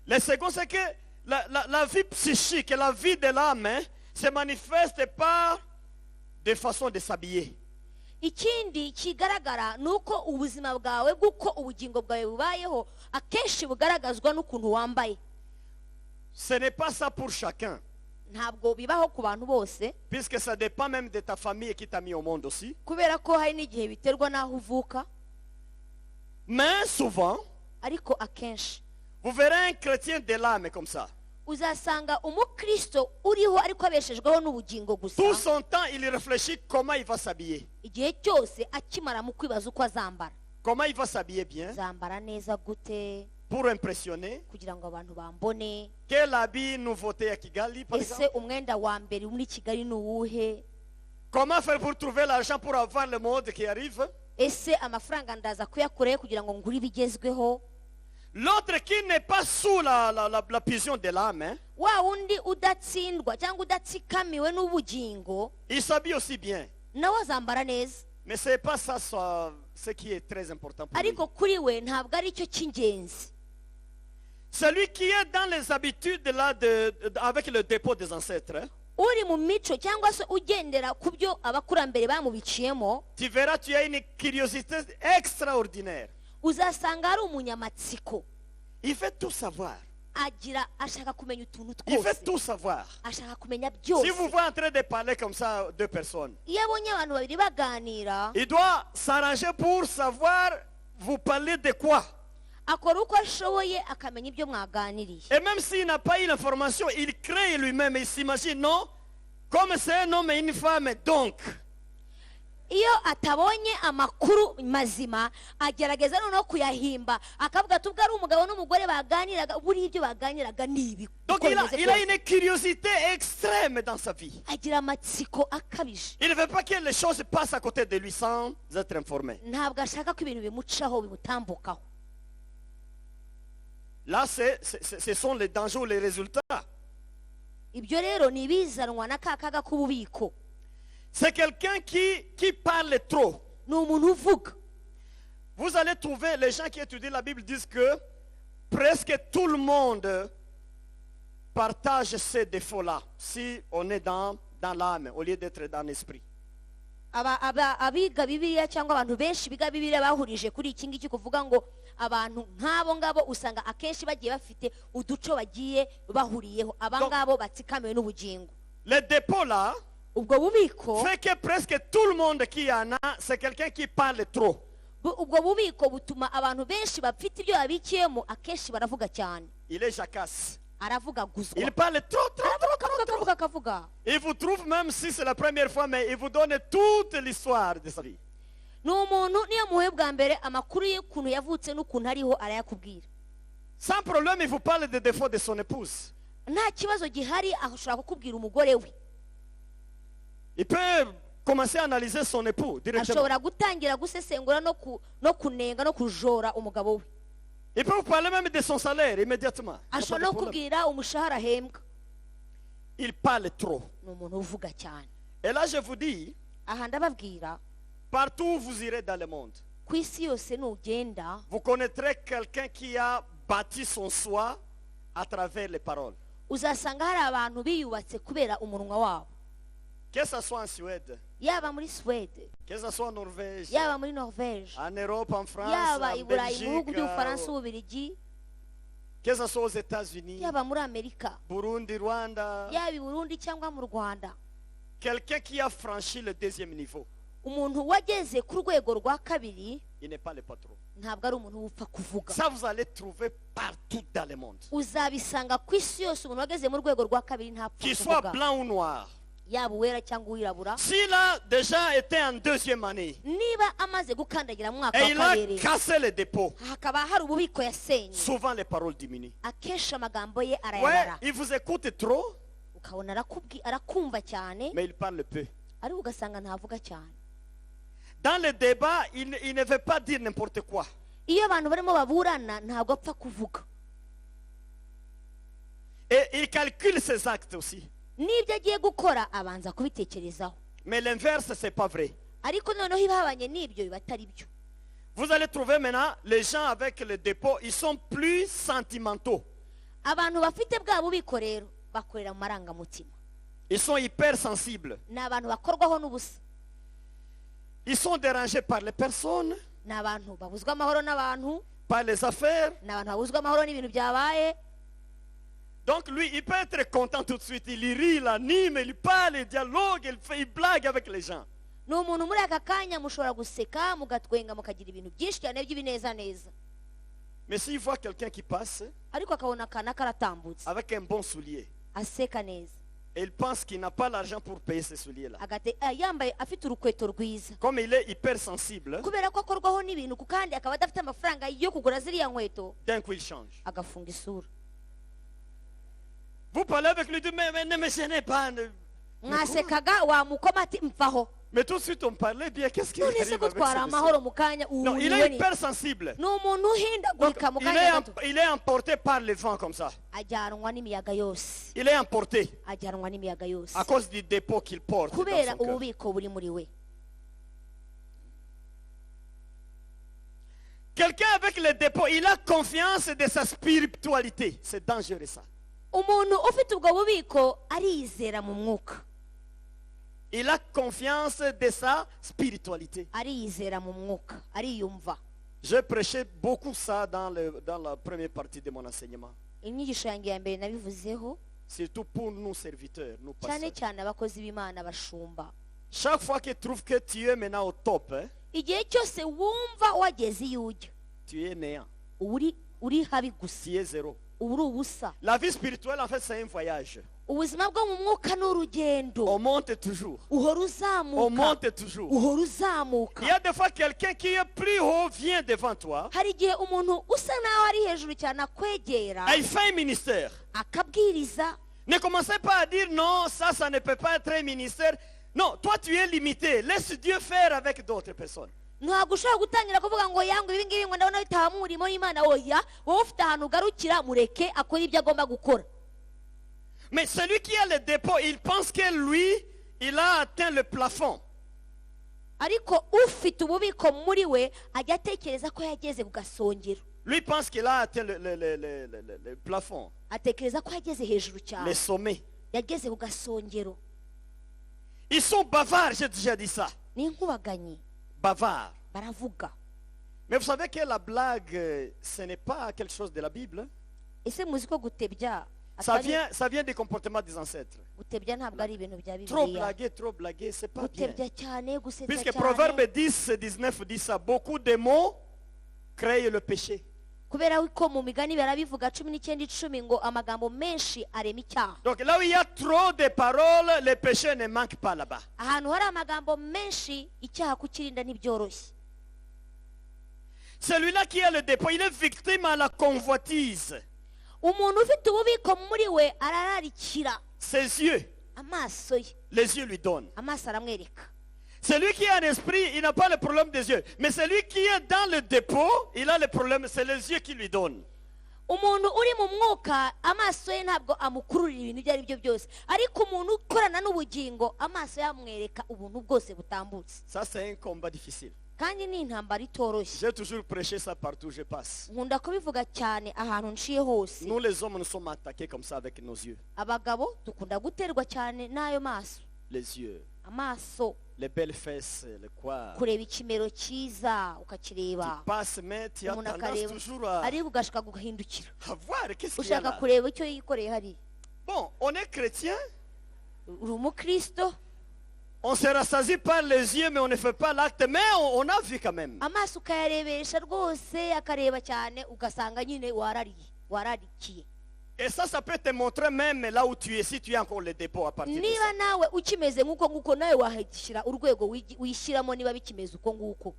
Le second, c'est que la vie psychique et la vie de l'âme se manifeste par des façons de s'habiller. ikindi kigaragara ni uko ubuzima bwawe bw'uko ubugingo bwawe bubayeho akenshi bugaragazwa n'ukuntu wambaye. Ce n'est pas ça pour chacun, ntabwo bibaho ku bantu bose, puisque ça dépend même de ta famille qui t'a mis au monde aussi. kubera ko hari n'igihe biterwa n'aho uvuka. Mais souvent, ariko akenshi vous verrez un chrétien de l'âme comme ça. uzasanga umukristo uriho ariko abeshejweho n'ubugingo gusa, Tout son temps, il réfléchit comment il va s'habiller. igihe cyose akimara mu kwibaza uko azambara. Comment il va s'habiller bien zambara neza gute pour impressionner. kugira ngo abantu bambone. Quel habit nouveauté à Kigali, par ese exemple? umwenda wa mbere muri Kigali ni uwuhe? Comment faire pour trouver l'argent pour avoir le mode qui arrive? ese amafaranga ndaza kuyakurayo kugira ngo ngure ibigezweho? L'autre qui n'est pas sous la vision de l'âme, wa wundi udatsindwa cyangwa udatsikamiwe n'ubugingo il s'habille aussi bien. nawe azambara neza, Mais ce n'est pas ça ce qui est très important pour lui. ariko kuri we ntabwo ari cyo cy'ingenzi. Celui qui est dans les habitudes là avec le dépôt des ancêtres, uri mu mico cyangwa se ugendera ku byo abakurambere bamubiciyemo, tu verras, tu as une curiosité extraordinaire. uzasanga ari umunyamatsiko, Il veut tout savoir. ashaka kumenya utuntu Il veut twose, tout savoir. ashaka kumenya Si vous byose. voyez en train de parler comme ça deux personnes, iyo abonye abantu babiri baganira, il doit s'arranger pour savoir vous parler de quoi. akora uko ashoboye akamenya ibyo mwaganiriye. Et même s'il n'a pas eu l'information, il crée lui-même. Il s'imagine, non, comme c'est un homme et une femme, donc. iyo atabonye amakuru mazima agerageza noneho kuyahimba, akavuga ati ubwo ari umugabo n'umugore baganiraga, buriya ibyo baganiraga ni ibi. Donc il a une curiosité extrême dans sa vie. agira amatsiko akabije, Il ne veut pas que les choses passent à côté de lui sans être informé. ntabwo ashaka ko ibintu bimucaho bimutambukaho. Là, ce sont les dangers ou les résultats. ibyo rero ni ibizanwa na ka kaga k'ububiko. C'est quelqu'un qui parle trop. ni umuntu uvuga. Vous allez trouver, les gens qui étudient la Bible disent que presque tout le monde partage ces défauts-là, si on est dans l'âme, au lieu d'être dans l'esprit. abiga bibiliya cyangwa abantu benshi biga bibiliya bahurije kuri iki ngiki kuvuga ngo abantu nk'abo ngabo usanga akenshi bagiye bafite uduco bagiye bahuriyeho abangabo batsikamiwe n'ubugingo. Le dépôt là ubwo bubiko fait que presque tout le monde qui en a, c'est quelqu'un qui parle trop. ubwo bubiko butuma abantu benshi bafite ibyo babikiyemo akenshi baravuga cyane. Il est jacasse. Aravuga guzwa. Il parle trop. Akavuga. Il vous trouve, même si c'est la première fois, mais il vous donne toute l'histoire de sa vie. Ni umuntu niyo muhe bwa mbere amakuru y'ukuntu yavutse n'ukuntu ariho arayakubwira. Sans problème, il vous parle des défauts de son épouse. Nta kibazo gihari ashobora kukubwira umugore we. Il peut commencer à analyser son époux directement. Ashobora gutangira gusesengura no kunenga no kujora umugabo we. Il peut vous parler même de son salaire immédiatement. Ashobora no kubwira umushahara ahembwa. Il parle trop. Ni umuntu uvuga cyane. Et là, je vous dis, Aha ndababwira partout où vous irez dans le monde, ku isi yose nugenda vous connaîtrez quelqu'un qui a bâti son soi à travers les paroles. uzasanga hari abantu biyubatse kubera umunwa wabo. Que ce soit en Suède, Yaba muri Swede, que ce soit en Norvège, yaba muri Norvège, en Europe, en France, yaba en i Burayi mu bihugu Belgique, by'Ubufaransa n'Ububiligi, que ce soit aux États-Unis, yaba muri Amerika, Burundi, Rwanda, yaba i Burundi cyangwa mu Rwanda. quelqu'un qui a franchi le deuxième niveau, Umuntu wageze ku rwego rwa kabiri il n'est pas le patron. ntabwo ari umuntu upfa kuvuga. Ça, vous allez trouver partout dans le monde. Uzabisanga ku isi yose umuntu wageze mu rwego rwa kabiri ntapfa Qu'il soit kuvuga. blanc ou noir. Yaba uwera cyangwa uwirabura. S'il a déjà été en deuxième année Niba amaze gukandagira mu mwaka et wa il a kabiri cassé le dépôt, hakaba hari ububiko yasenye, souvent les paroles diminuent. akenshi amagambo ye Ouais, arayabara. il vous écoute trop, Ukabona arakumva cyane mais il parle peu. ariko ugasanga ntavuga cyane. Dans le débat, il ne veut pas dire n'importe quoi. Iyo abantu barimo baburana ntabwo apfa kuvuga. Et il calcule ses actes aussi. N'ibyo agiye gukora abanza kubitekerezaho. Mais l'inverse, ce n'est pas vrai. Ariko noneho ibihabanye n'ibyo biba atari byo. Vous allez trouver maintenant les gens avec le dépôt, ils sont plus sentimentaux. Abantu bafite bwa bubiko rero bakorera mu marangamutima. Ils sont hypersensibles. Ni abantu bakorwaho n'ubusa. Ils sont dérangés par les personnes, Ni abantu babuzwa amahoro n'abantu. par les affaires. Ni abantu babuzwa amahoro n'ibintu byabaye. Donc lui, il peut être content tout de suite. Il rit, il anime, il parle, il dialogue, il blague avec les gens. Ni umuntu muri aka kanya mushobora guseka mugatwenga mukagira ibintu byinshi cyane by'ibinezaneza. Mais s'il voit quelqu'un qui passe Ariko akabona akana karatambutse avec un bon soulier, aseka neza. et il pense qu'il n'a pas l'argent pour payer ce soulier-là. Yambaye afite urukweto rwiza. Comme il est hypersensible, Kubera ko akorwaho n'ibintu kandi akaba adafite amafaranga yo kugura ziriya nkweto, d'un coup il change. agafunga isura. Vous parlez avec lui, mais ne me gênez pas. Mwasekaga wamukoma ati mvaho. Mais tout de suite on parlait bien. Qu'est-ce qu'il None se arrive avec gutwara ce monsieur? amahoro mu kanya Non, il est hypersensible. ni umuntu Donc, uhindagurika mu kanya gato. il est emporté par le vent comme ça. Ajyanwa n'imiyaga yose. Il est emporté Ajyanwa n'imiyaga yose. à cause du dépôt qu'il porte dans Kubera son cœur. ububiko buri muri we. Quelqu'un avec le dépôt, il a confiance de sa spiritualité. C'est dangereux ça. Umuntu ufite ubwo bubiko arizera mu mwuka. Il a confiance de sa spiritualité. Arizera mu mwuka. Ariyumva. J'ai prêché beaucoup ça dans la première partie de mon enseignement. Inyigisho yanjye ya mbere nabivuzeho Surtout pour nous serviteurs, nous cyane pasteurs. cyane abakozi b'Imana bashumba. Chaque fois que tu trouves que tu es maintenant au top, hein, Igihe cyose wumva wageze iyo ujya, tu es néant. uri habi gusa. Tu es zéro. Uri ubusa. La vie spirituelle, en fait, c'est un voyage. Ubuzima bwo mu mwuka ni urugendo. On monte toujours. Uhora On uzamuka. monte toujours. Uhora uzamuka. Il y a des fois quelqu'un qui est plus haut vient devant toi. Hari igihe umuntu usa naho ari hejuru cyane akwegera Et il fait un ministère. akabwiriza. Ne commencez pas à dire non, ça ne peut pas être un ministère. Non, toi tu es limité. Laisse Dieu faire avec d'autres personnes. Ntabwo ushobora gutangira kuvuga ngo yangu ibi ngibi ngo ndabona bitaha mu murimo w'Imana. Oya, wowe ufite ahantu ugarukira, mureke akora ibyo agomba gukora. Mais celui qui a le dépôt, il pense que lui, il a atteint le plafond. Ariko ufite ububiko muri we ajya atekereza ko yageze ku gasongero. Lui pense qu'il a atteint le plafond, atekereza ko yageze hejuru les cyane, sommets. yageze ku gasongero. Ils sont bavards, j'ai déjà dit ça. Ni inkubaganyi, Bavards. baravuga. Mais vous savez que la blague, ce n'est pas quelque chose de la Bible. Ese muzi ko gutebya Ça vient des comportements des ancêtres. gutebya ntabwo ari ibintu bya Trop Bibiliya. blaguer, c'est pas bien. Gutebya cyane, gusetsa Puisque cyane, Proverbe 10, 19 dit ça, beaucoup de mots créent le péché. kubera ko mu migani barabivuga 19:10 ngo amagambo menshi arema icyaha. Donc là où il y a trop de paroles, le péché ne manque pas là-bas. Ahantu hari amagambo menshi, icyaha kukirinda ntibyoroshye. Celui-là qui a le dépôt, il est victime à la convoitise. Umuntu ufite ububiko muri we arararikira Ses yeux, amaso ye, les yeux lui donnent. amaso aramwereka. Celui qui a un esprit, il n'a pas le problème des yeux. Mais celui qui est dans le dépôt, il a le problème, c'est les yeux qui lui donnent. Umuntu uri mu mwuka amaso ye ntabwo amukururira ibintu ibyo ari byo byose, ariko umuntu ukorana n'ubugingo amaso yamwereka ubuntu bwose butambutse. Ça, c'est un combat difficile. Kandi ni intambara itoroshye. J'ai toujours prêché ça partout où je passe. Nkunda kubivuga cyane ahantu nciye hose. Nous les hommes, nous sommes attaqués comme ça avec nos yeux. Abagabo dukunda guterwa cyane n'ayo maso, Les yeux, amaso, les belles fesses, le quoi. kureba ikimero cyiza Tu ukakireba, passes, mais tu as umuntu tendance akareba toujours à ariko ugashaka guhindukira voir qu'est-ce qu'il y a ushaka là. kureba icyo yikoreye hari. Bon, on est chrétien, Uri umukristo, on se rassasie par les yeux, mais on ne fait pas l'acte, mais on a vu quand même. amaso ukayarebesha rwose akareba cyane ugasanga nyine wararikiye. Et ça peut te montrer même là où tu es, si tu as encore le dépôt à partir de ça. Niba nawe ukimeze nk'uko nguko nawe wahishyira urwego wishyiramo niba bikimeze uko nguko.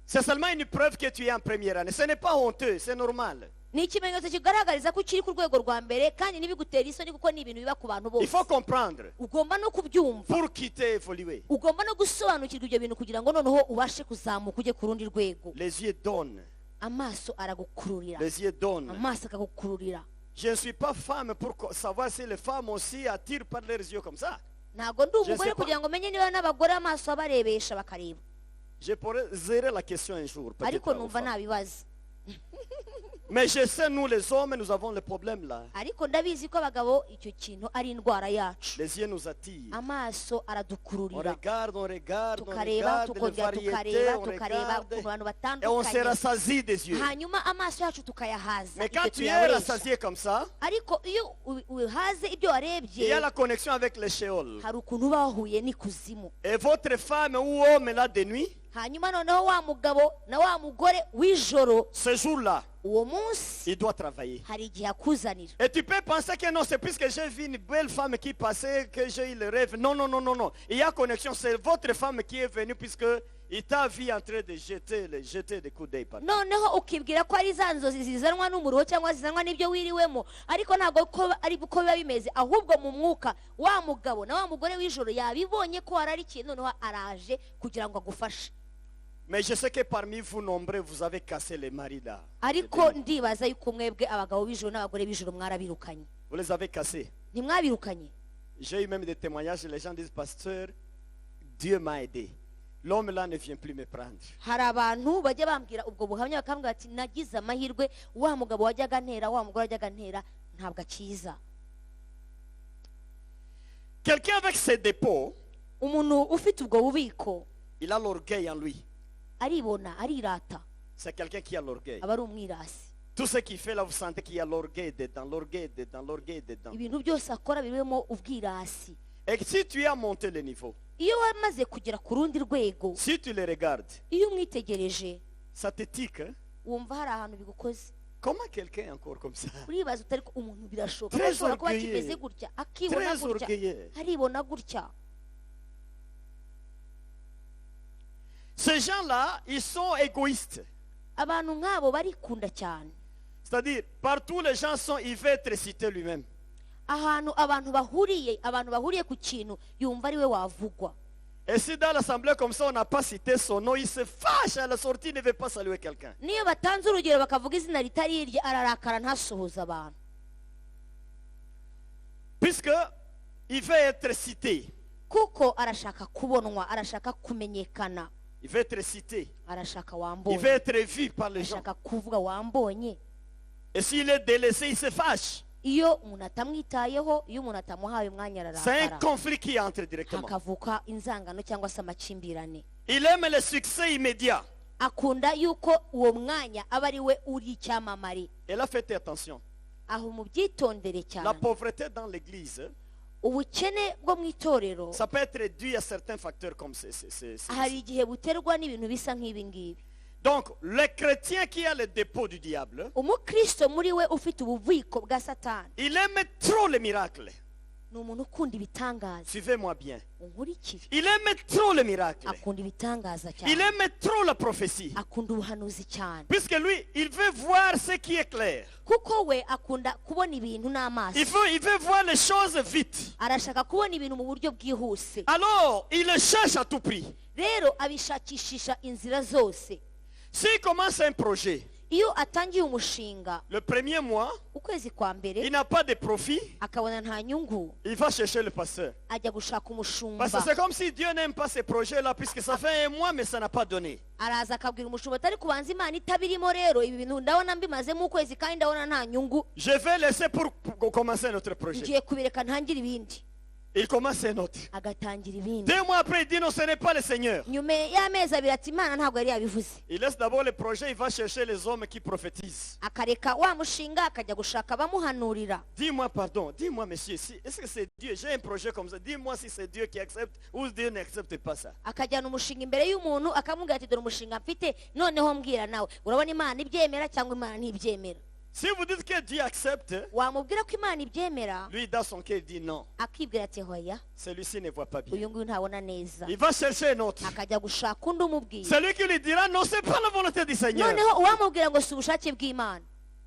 C'est seulement une preuve que tu es en première année. Ce n'est pas honteux, c'est normal. Ni ikimenyetso kigaragariza ko ukiri ku rwego rwa mbere, kandi ntibigutera isoni kuko ni ibintu biba ku bantu Il bose. faut comprendre Ugomba no kubyumva, pour quitter, évoluer. ugomba no gusobanukirwa ibyo bintu kugira ngo noneho ubashe kuzamuka ujye ku rundi rwego. Les yeux donnent. Amaso aragukururira, Les yeux donnent. amaso akagukururira. Je ne suis pas femme pour savoir si les femmes aussi attirent par leurs yeux comme ça. Ntabwo ndi Je umugore sais pas. kugira ngo menye niba n'abagore amaso abarebesha bakareba, Je pourrais zérer la question un jour. peut-être ariko aux numva femmes. nabibaza. Mais je sais, nous les hommes, nous avons le problème là. Ariko ndabizi ko abagabo icyo kintu ari indwara yacu. Les yeux nous attirent. Amaso On aradukururira, regarde, on regarde, on tukareba regarde les tukongera variétés, tukareba on tukareba regarde. ku bantu Et on se batandukanye, rassasie des yeux. hanyuma amaso yacu tukayahaza Mais ibyo quand tu es tuyaresha. rassasié comme ça, Ariko iyo uhaze ibyo il y warebye, a la connexion avec le Sheol. hari ukuntu uba wahuye n'ikuzimu. Et votre femme ou homme là de nuit, Hanyuma noneho wa mugabo na wa mugore w'ijoro, ce jour-là, uwo munsi il doit travailler. hari igihe akuzanira. Et tu peux penser que non, c'est puisque j'ai vu une belle femme qui passait que j'ai eu le rêve. Non, non, non, non, non. Il y a connexion. C'est votre femme qui est venue puisque il t'a vu en train de jeter des coups d'œil par terre. Noneho ukibwira ko ari za nzozi zizanwa n'umuruho cyangwa zizanwa n'ibyo wiriwemo, ariko ntabwo ari uko biba bimeze, ahubwo mu mwuka wa mugabo na wa mugore w'ijoro yabibonye ko wararikiye, noneho araje kugira ngo agufashe. Mais je sais que parmi vous nombreux, vous avez cassé les maris là. Ariko ndibaza yuko mwebwe abagabo b'ijoro n'abagore b'ijoro mwarabirukanye. Vous les avez cassés. Ntimwabirukanye? J'ai eu même des témoignages, les gens disent, pasteur, Dieu m'a aidé. L'homme là ne vient plus me prendre. Hari abantu bajya bambwira ubwo buhamya bakambwira ati nagize amahirwe, wa mugabo wajyaga ntera, wa mugore wajyaga ntera ntabwo akiza. Quelqu'un avec ses dépôts, Umuntu ufite ubwo bubiko il a l'orgueil en lui. aribona, arirata, C'est quelqu'un qui a l'orgueil. aba ari umwirasi. Tout ce qu'il fait là, vous sentez qu'il y a l'orgueil dedans, l'orgueil dedans, l'orgueil dedans. Ibintu byose akora birimo ubwirasi. Et si tu as monté le niveau, Iyo wamaze kugera ku rundi rwego, si tu le regardes, iyo umwitegereje ça te tique. Hein? wumva hari ahantu bigukoze. Comment quelqu'un est encore comme ça? Uribaza utari ko umuntu birashoboka, Très ashobora kuba orgueilleux. kimeze gutya, akibona Très gutya, orgueilleux. aribona gutya. Ces gens-là, ils sont égoïstes. Abantu nk'abo barikunda cyane. C'est-à-dire, partout les gens sont, il veut être cité lui-même. Ahantu abantu bahuriye ku kintu yumva ari we wavugwa. Et si dans l'assemblée comme ça, on n'a pas cité son nom, il se fâche à la sortie, il ne veut pas saluer quelqu'un. Niyo batanze urugero bakavuga izina ritari irye, ararakara ntasuhuza abantu. Puisque il veut être cité. Kuko arashaka kubonwa, arashaka kumenyekana. Il veut être cité. arashaka Il wambonye, veut être vu par les gens. arashaka kuvuga wambonye. Et s'il est délaissé, il se fâche. Iyo umuntu atamwitayeho, iyo umuntu atamuhaye umwanya C'est un ararakara, conflit qui entre directement. hakavuka inzangano cyangwa se amakimbirane. Il aime le succès immédiat. Akunda yuko uwo mwanya aba ari we uri icyamamare. Et là, faites attention. Aho mubyitondere La cyane. pauvreté dans l'église, Ubukene bwo mu itorero ça peut être dû à certains facteurs comme hari igihe buterwa n'ibintu bisa nk'ibi ngibi. Donc, le chrétien qui a le dépôt du diable, Umukristo muri we ufite ububiko bwa Satani il aime trop les miracles. ni umuntu ukunda ibitangaza. Suivez-moi bien. Unkurikire. Il aime trop les miracles. Akunda ibitangaza Il cyane, aime trop la prophétie. akunda ubuhanuzi cyane, Puisque lui, il veut voir ce qui est clair. kuko we akunda kubona ibintu n'amaso. Il veut voir les choses vite. Arashaka kubona ibintu mu buryo bwihuse. Alors, il le cherche à tout prix. Rero abishakishisha inzira zose. S'il commence un projet, Iyo atangiye umushinga le premier mois, ukwezi kwa il mbere n'a pas de profit, akabona nta nyungu, il va chercher le pasteur. ajya gushaka Parce umushumba. que c'est comme si Dieu n'aime pas ces projets-là, puisque ça fait un mois, mais ça n'a pas donné. Araza akabwira umushumba atari kubanza Imana itabirimo, rero ibi bintu ndabona mbimazemo ukwezi kandi ndabona nta nyungu, Je vais laisser pour commencer notre projet. ngiye kubireka ntangire ibindi. Il commence un autre. Agatangira ibindi. 2 mois après, il dit non, ce n'est pas le Seigneur. Nyuma y'amezi abiri ati Imana ntabwo yari yabivuze. Il laisse d'abord le projet, il va chercher les hommes qui prophétisent. Akareka wa mushinga akajya gushaka abamuhanurira. Dis-moi, pardon, dis-moi, monsieur, est-ce que c'est Dieu? J'ai un projet comme ça. Dis-moi si c'est Dieu qui accepte ou Dieu n'accepte pas ça. Akajyana umushinga imbere y'umuntu akamubwira ati dore umushinga mfite, noneho mbwira nawe urabona Imana ibyemera cyangwa Imana ntibyemera. Si vous dites que Dieu accepte, Wamubwira ko Imana ibyemera, lui, dans son cœur, il dit non. akibwira ati hoya, Celui-ci ne voit pas bien. uyu nguyu ntabona neza. Il va chercher un autre. Akajya gushaka undi umubwira. Celui qui lui dira non, c'est pas la volonté du Seigneur. Noneho uwamubwira ngo si ubushake bw'Imana,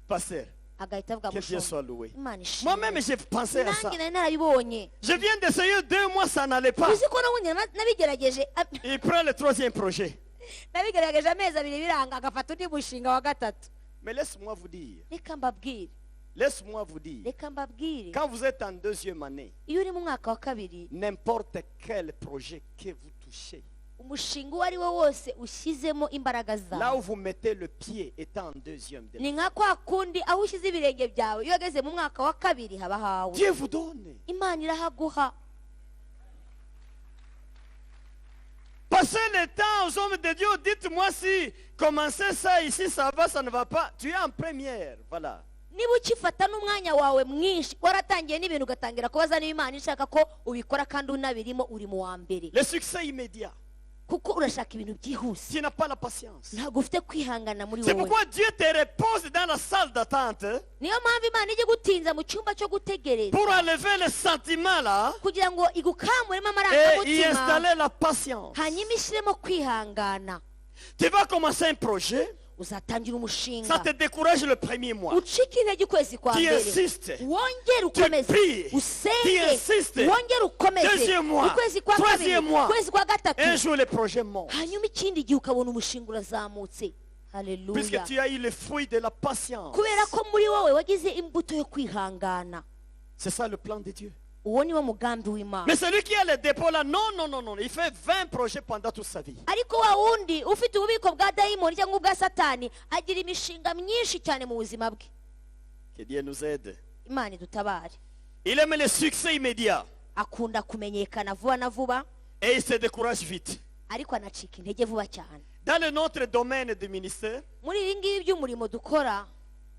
Pasteur, agahita avuga que Dieu mushumba, soit loué. Imana ishimwe. Moi-même, j'ai pensé à ça. Nanjye nari narabibonye. Je viens d'essayer 2 mois, ça n'allait pas. Uzi ko n'ubundi nabigerageje, Il prend le 3e projet. nabigerageje amezi abiri biranga, agafata undi mushinga wa gatatu. Mais laisse-moi vous dire, Reka mbabwire, laisse-moi vous dire, reka mbabwire, quand vous êtes en 2e année, iyo uri mu mwaka wa kabiri, n'importe quel projet que vous touchez, umushinga uwo ari wo wose ushyizemo imbaraga là zawe, où vous mettez le pied étant en 2e, ni nka kwa kundi aho ushyize ibirenge byawe iyo wageze mu mwaka wa kabiri haba hawe. Dieu vous donne. Imana irahaguha. Passez le temps aux hommes de Dieu, dites-moi si commencer ça ici, ça va, ça ne va pas. Tu es en première, voilà. Niba ukifata n'umwanya wawe mwinshi waratangiye n'ibintu ugatangira kubaza niba Imana ishaka ko ubikora kandi unabirimo, uri mu wa mbere, Le succès immédiat. kuko urashaka ibintu byihuse, Tu n'as pas la patience. ntabwo ufite kwihangana muri C'est wowe. pourquoi Dieu te repose dans la salle d'attente Niyo mpamvu Imana ijya gutinza mu cyumba cyo gutegereza pour enlever le sentiment là kugira ngo igukamuremo et y amarangamutima, installer la patience. hanyuma ishyiremo kwihangana. Tu vas commencer un projet, Uzatangira ça umushinga, te décourage le premier mois. ucike intege ukwezi kwa Tu mbere, insistes. wongere Tu ukomeze, pries. Tu usenge, insistes. wongere ukomeze, Deuxième mois. ukwezi kwa kabiri, Troisième mois. ukwezi kwa gatatu, Un jour, le projet monte. hanyuma ikindi gihe ukabona umushinga urazamutse. Puisque Haleluya. tu as eu le fruit de la patience. Kubera ko muri wowe wagize imbuto yo kwihangana. C'est ça le plan de Dieu. Uwo niwo mugambi w'Imana. Mais celui qui a le dépôt là, non, non, non, non. Il fait 20 projets pendant toute sa vie. Ariko wa wundi ufite ububiko bwa dayimoni cyangwa ubwa Satani agira imishinga myinshi cyane mu buzima bwe. Que Dieu nous aide. Imana idutabare. Il aime le succès immédiat. Akunda kumenyekana vuba na vuba, Et il se décourage vite. ariko anacika intege vuba cyane. Dans notre domaine de ministère, Muri ibi ngibi by'umurimo dukora,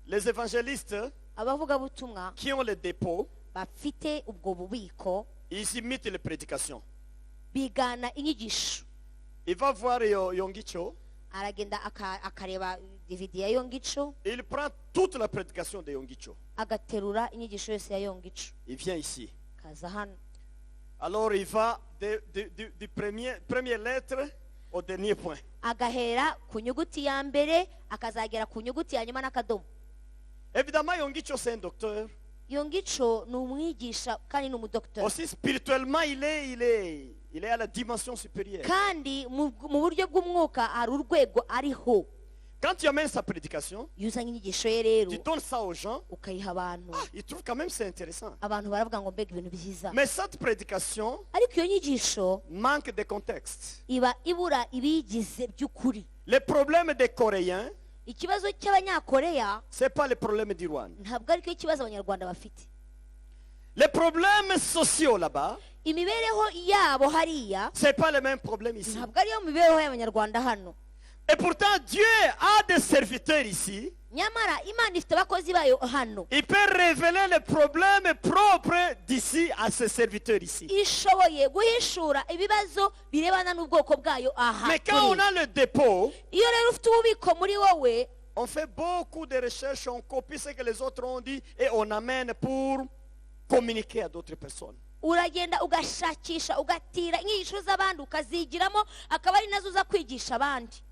les évangélistes abavugabutumwa qui ont le dépôt, bafite ubwo bubiko ils imitent les prédications. bigana inyigisho. Il va voir Yongicho, Aragenda akareba DVD ya Yongicho, il prend toute la prédication de Yongicho. agaterura inyigisho yose ya Yongicho, Il vient ici. kaza hano. Alors il va du première lettre au dernier point. Agahera ku nyuguti ya mbere akazagera ku nyuguti ya nyuma n'akadomo. Évidemment, Yongicho, c'est un docteur. Yongicho ni umwigisha kandi ni umudokiteri, Aussi spirituellement, il est à la dimension supérieure. kandi mu buryo bw'umwuka hari urwego ariho. Quand tu amènes sa prédication, iyo uzanye inyigisho ye rero tu donnes ça aux gens, ukayiha abantu ils trouvent quand même c'est intéressant. abantu baravuga ngo mbega ibintu byiza, Mais cette prédication ariko iyo nyigisho manque de contexte. iba ibura ibiyigize by'ukuri. Les problèmes des Coréens, Ikibazo cy'abanyakoreya ce n'est pas le problème du Rwanda. ntabwo aricyo kibazo abanyarwanda bafite. Les problèmes sociaux là-bas, Imibereho yabo hariya ce n'est pas le même problème ici. ntabwo ariyo mibereho y'abanyarwanda hano. Et pourtant, Dieu a des serviteurs ici. Nyamara Imana ifite abakozi bayo hano, Il peut révéler les problèmes propres d'ici à ses serviteurs ici. ishoboye guhishura ibibazo birebana n'ubwoko bwayo aha. Mais quand on a le dépôt, Iyo rero ufite ububiko muri wowe, on fait beaucoup de recherches, on copie ce que les autres ont dit et on amène pour communiquer à d'autres personnes. uragenda ugashakisha ugatira inyigisho z'abandi ukazigiramo, akaba ari nazo uza kwigisha abandi.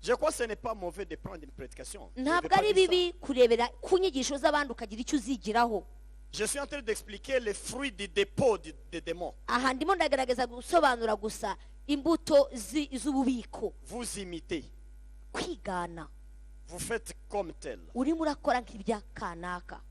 Je crois que ce n'est pas mauvais de prendre une prédication. Je ne veux Ntabwo pas ari dire ça. bibi kurebera ku nyigisho z'abandi ukagira icyo uzigiraho. Je suis en train d'expliquer les fruits du dépôt des démons. Aha ndimo ndagaragaza gusobanura gusa imbuto z'ububiko. Vous imitez, Kwigana, vous faites comme tel. urimo urakora nk'ibya kanaka.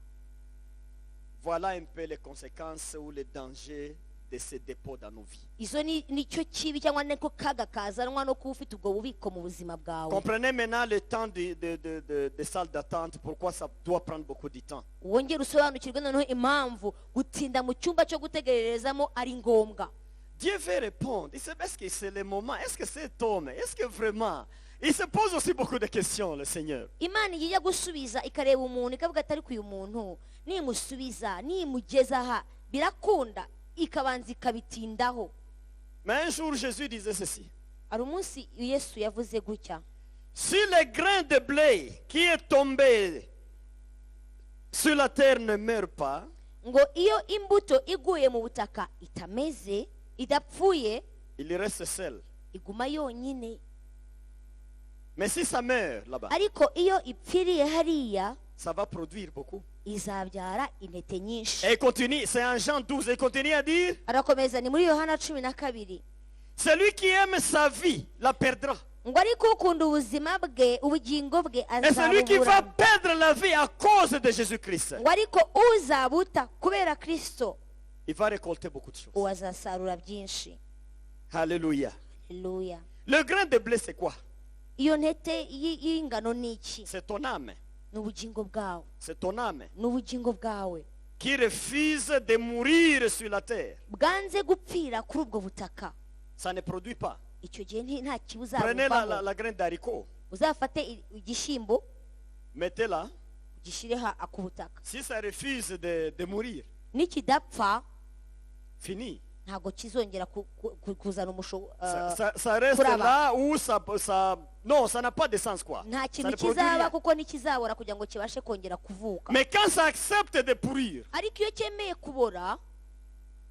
Voilà un peu les conséquences ou les dangers de ces dépôts dans nos vies. Izo nicyo kibi cyangwa niko kaga kazanwa no kuba ufite ubwo bubiko mu buzima bwawe. Comprenez maintenant le temps de salles d'attente, pourquoi ça doit prendre beaucoup de temps. Wongere usobanukirwe noneho impamvu gutinda mu cyumba cyo gutegererezamo ari ngombwa. Dieu veut répondre. Il sait, est-ce que c'est le moment? Est-ce que cet homme? Est-ce que vraiment? Il se pose aussi beaucoup de questions, le Seigneur. Imana ijya gusubiza ikareba umuntu ikavuga ati ariko uyu muntu nimusubiza nimugeza aha birakunda, ikabanza ikabitindaho. Mais un jour, Jésus disait ceci. Hari umunsi Yesu yavuze gutya: Si le grain de blé qui est tombé sur la terre ne meurt pas, ngo iyo imbuto iguye mu butaka itameze idapfuye, il reste seul. iguma yonyine. Mais si ça meurt là-bas, Ariko iyo ipfiriye hariya ça va produire beaucoup. izabyara intete nyinshi. Et il continue, c'est en Jean 12, et il continue à dire, Arakomeza ni muri Yohana 12. celui qui aime sa vie la perdra. ngo ariko ukunda ubuzima bwe ubugingo bwe Et celui qui va azabubura. perdre la vie à cause de Jésus-Christ, ngo ariko uzabuta kubera Kristo il va récolter beaucoup de choses. uwo azasarura byinshi. Alléluia. Haleluya. Le grain de blé, c'est quoi? Iyo ntete y'ingano ni iki? C'est ton âme. Ni ubugingo bwawe, C'est ton âme ni ubugingo bwawe qui refuse de mourir sur la terre. bwanze gupfira kuri ubwo butaka. Ça ne produit pas. Icyo gihe nta kibi Prenez uzabuvamo. la graine d'haricot, Uzafate igishyimbo mettez-la. ugishyire ku butaka, Si ça refuse de mourir, nikidapfa fini. ntabwo kizongera kuzana Ça reste kuraba. là où non, ça n'a pas de sens quoi. nta Ça kintu ne produit kizaba rien. kuko ntikizabora kugira ngo kibashe kongera kuvuka. Mais quand ça accepte de pourrir Ariko iyo cyemeye kubora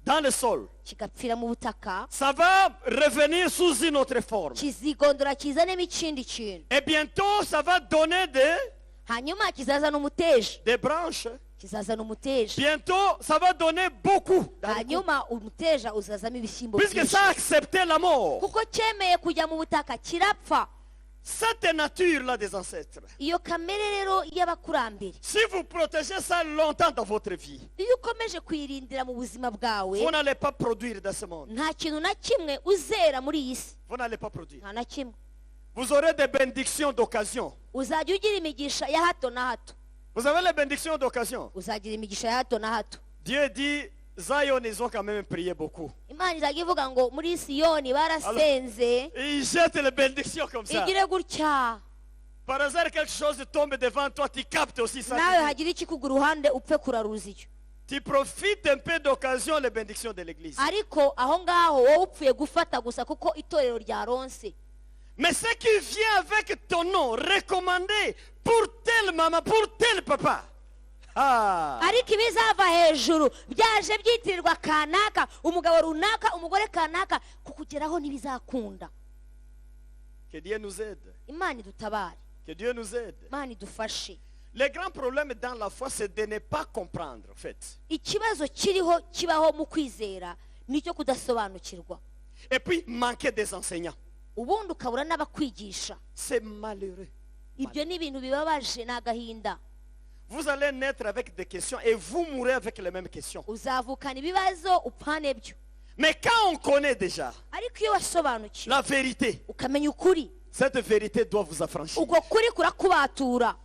dans le sol, kigapfira mu butaka, ça va revenir sous une autre forme. kizigondora kizanemo ikindi kintu, Et bientôt, ça va donner hanyuma kizazana umuteja, des branches. kizazana umuteja, Bientôt, ça va donner beaucoup. hanyuma umuteja uzazamo ibishyimbo Puisque byinshi. ça a accepté la mort. Kuko cyemeye kujya mu butaka kirapfa. Cette nature-là des ancêtres. Iyo kamere rero y'abakurambere, Si vous protégez ça longtemps dans votre vie, iyo ukomeje kuyirindira mu buzima bwawe, vous n'allez pas produire dans ce monde. nta kintu na kimwe uzera muri iyi si, Vous n'allez pas produire. nta na kimwe. Vous aurez des bénédictions d'occasion. Uzajya ugira imigisha ya hato na hato, Vous avez les bénédictions d'occasion. uzagira imigisha ya hato na hato. Dieu dit, Zion, ils ont quand même prié beaucoup. Imana izajya ivuga ngo muri Siyoni barasenze, Et ils jettent les bénédictions comme ça. igire gutya, Par hasard, quelque chose tombe devant toi, tu captes aussi ça. nawe hagira ikikuga uruhande upfe kuraruza icyo. Tu profites un peu d'occasion, les bénédictions de l'église. Ariko aho ngaho wowe upfuye gufata gusa kuko itorero ryaronse. Mais ce qui vient avec ton nom, recommandé pour telle maman, pour tel papa. Ah. Ariko ibizava hejuru byaje byitirirwa kanaka, umugabo runaka, umugore kanaka, kukugeraho ntibizakunda. Que Dieu nous aide. Imana idutabare, Que Dieu nous aide. Imana idufashe. Le grand problème dans la foi, c'est de ne pas comprendre, en fait. Ikibazo kiriho kibaho mu kwizera nicyo kudasobanukirwa, Et puis, manquer des enseignants. ubundi ukabura n'abakwigisha. C'est malheureux. ibyo ni ibintu bibabaje ni agahinda. Vous allez naître avec des questions et vous mourrez avec les mêmes questions. Uzavukana ibibazo upfane byo. Mais quand on connaît déjà Ariko iyo wasobanukiwe la vérité, ukamenya ukuri, cette vérité doit vous affranchir. uko kuri kurakubatura.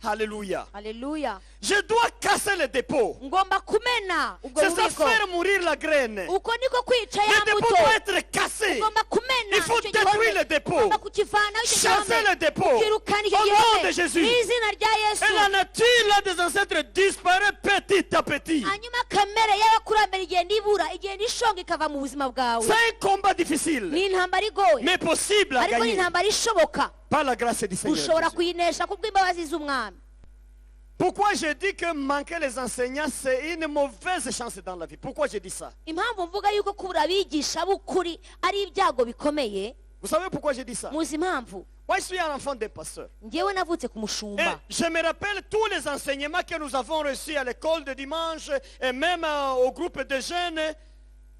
Alléluia. Haleluya. Je dois casser le dépôt. Ngomba kumena ubwo C'est ça bubiko. faire mourir la graine. Uko niko kwica Le ya dépôt mbuto. doit être cassé. Ugomba kumena Il faut icyo détruire gihome. le dépôt. Ugomba kukivanaho icyo Chasser gihome. le dépôt. Ukirukana icyo Au nom gihome. de Jésus. N'izina rya Yesu. Et la nature là des ancêtres disparaît petit à petit. Hanyuma kamere y'abakurambere igenda ibura, igenda ishonga ikava mu buzima bwawe. C'est un combat difficile, Ni intambara igoye, mais possible à ariko ni gagner intambara ishoboka. par la grâce du Seigneur. Ushobora Jésus. kuyinesha kubw'imbabazi z'umwami. Pourquoi je dis que manquer les enseignants, c'est une mauvaise chance dans la vie? Pourquoi je dis ça? Impamvu mvuga yuko kubura abigisha b'ukuri ari ibyago bikomeye, Vous savez pourquoi je dis ça? muzi impamvu? Moi, je suis un enfant d'un pasteur. Njyewe navutse ku Et mushumba. je me rappelle tous les enseignements que nous avons reçus à l'école de dimanche et même au groupe de jeunes.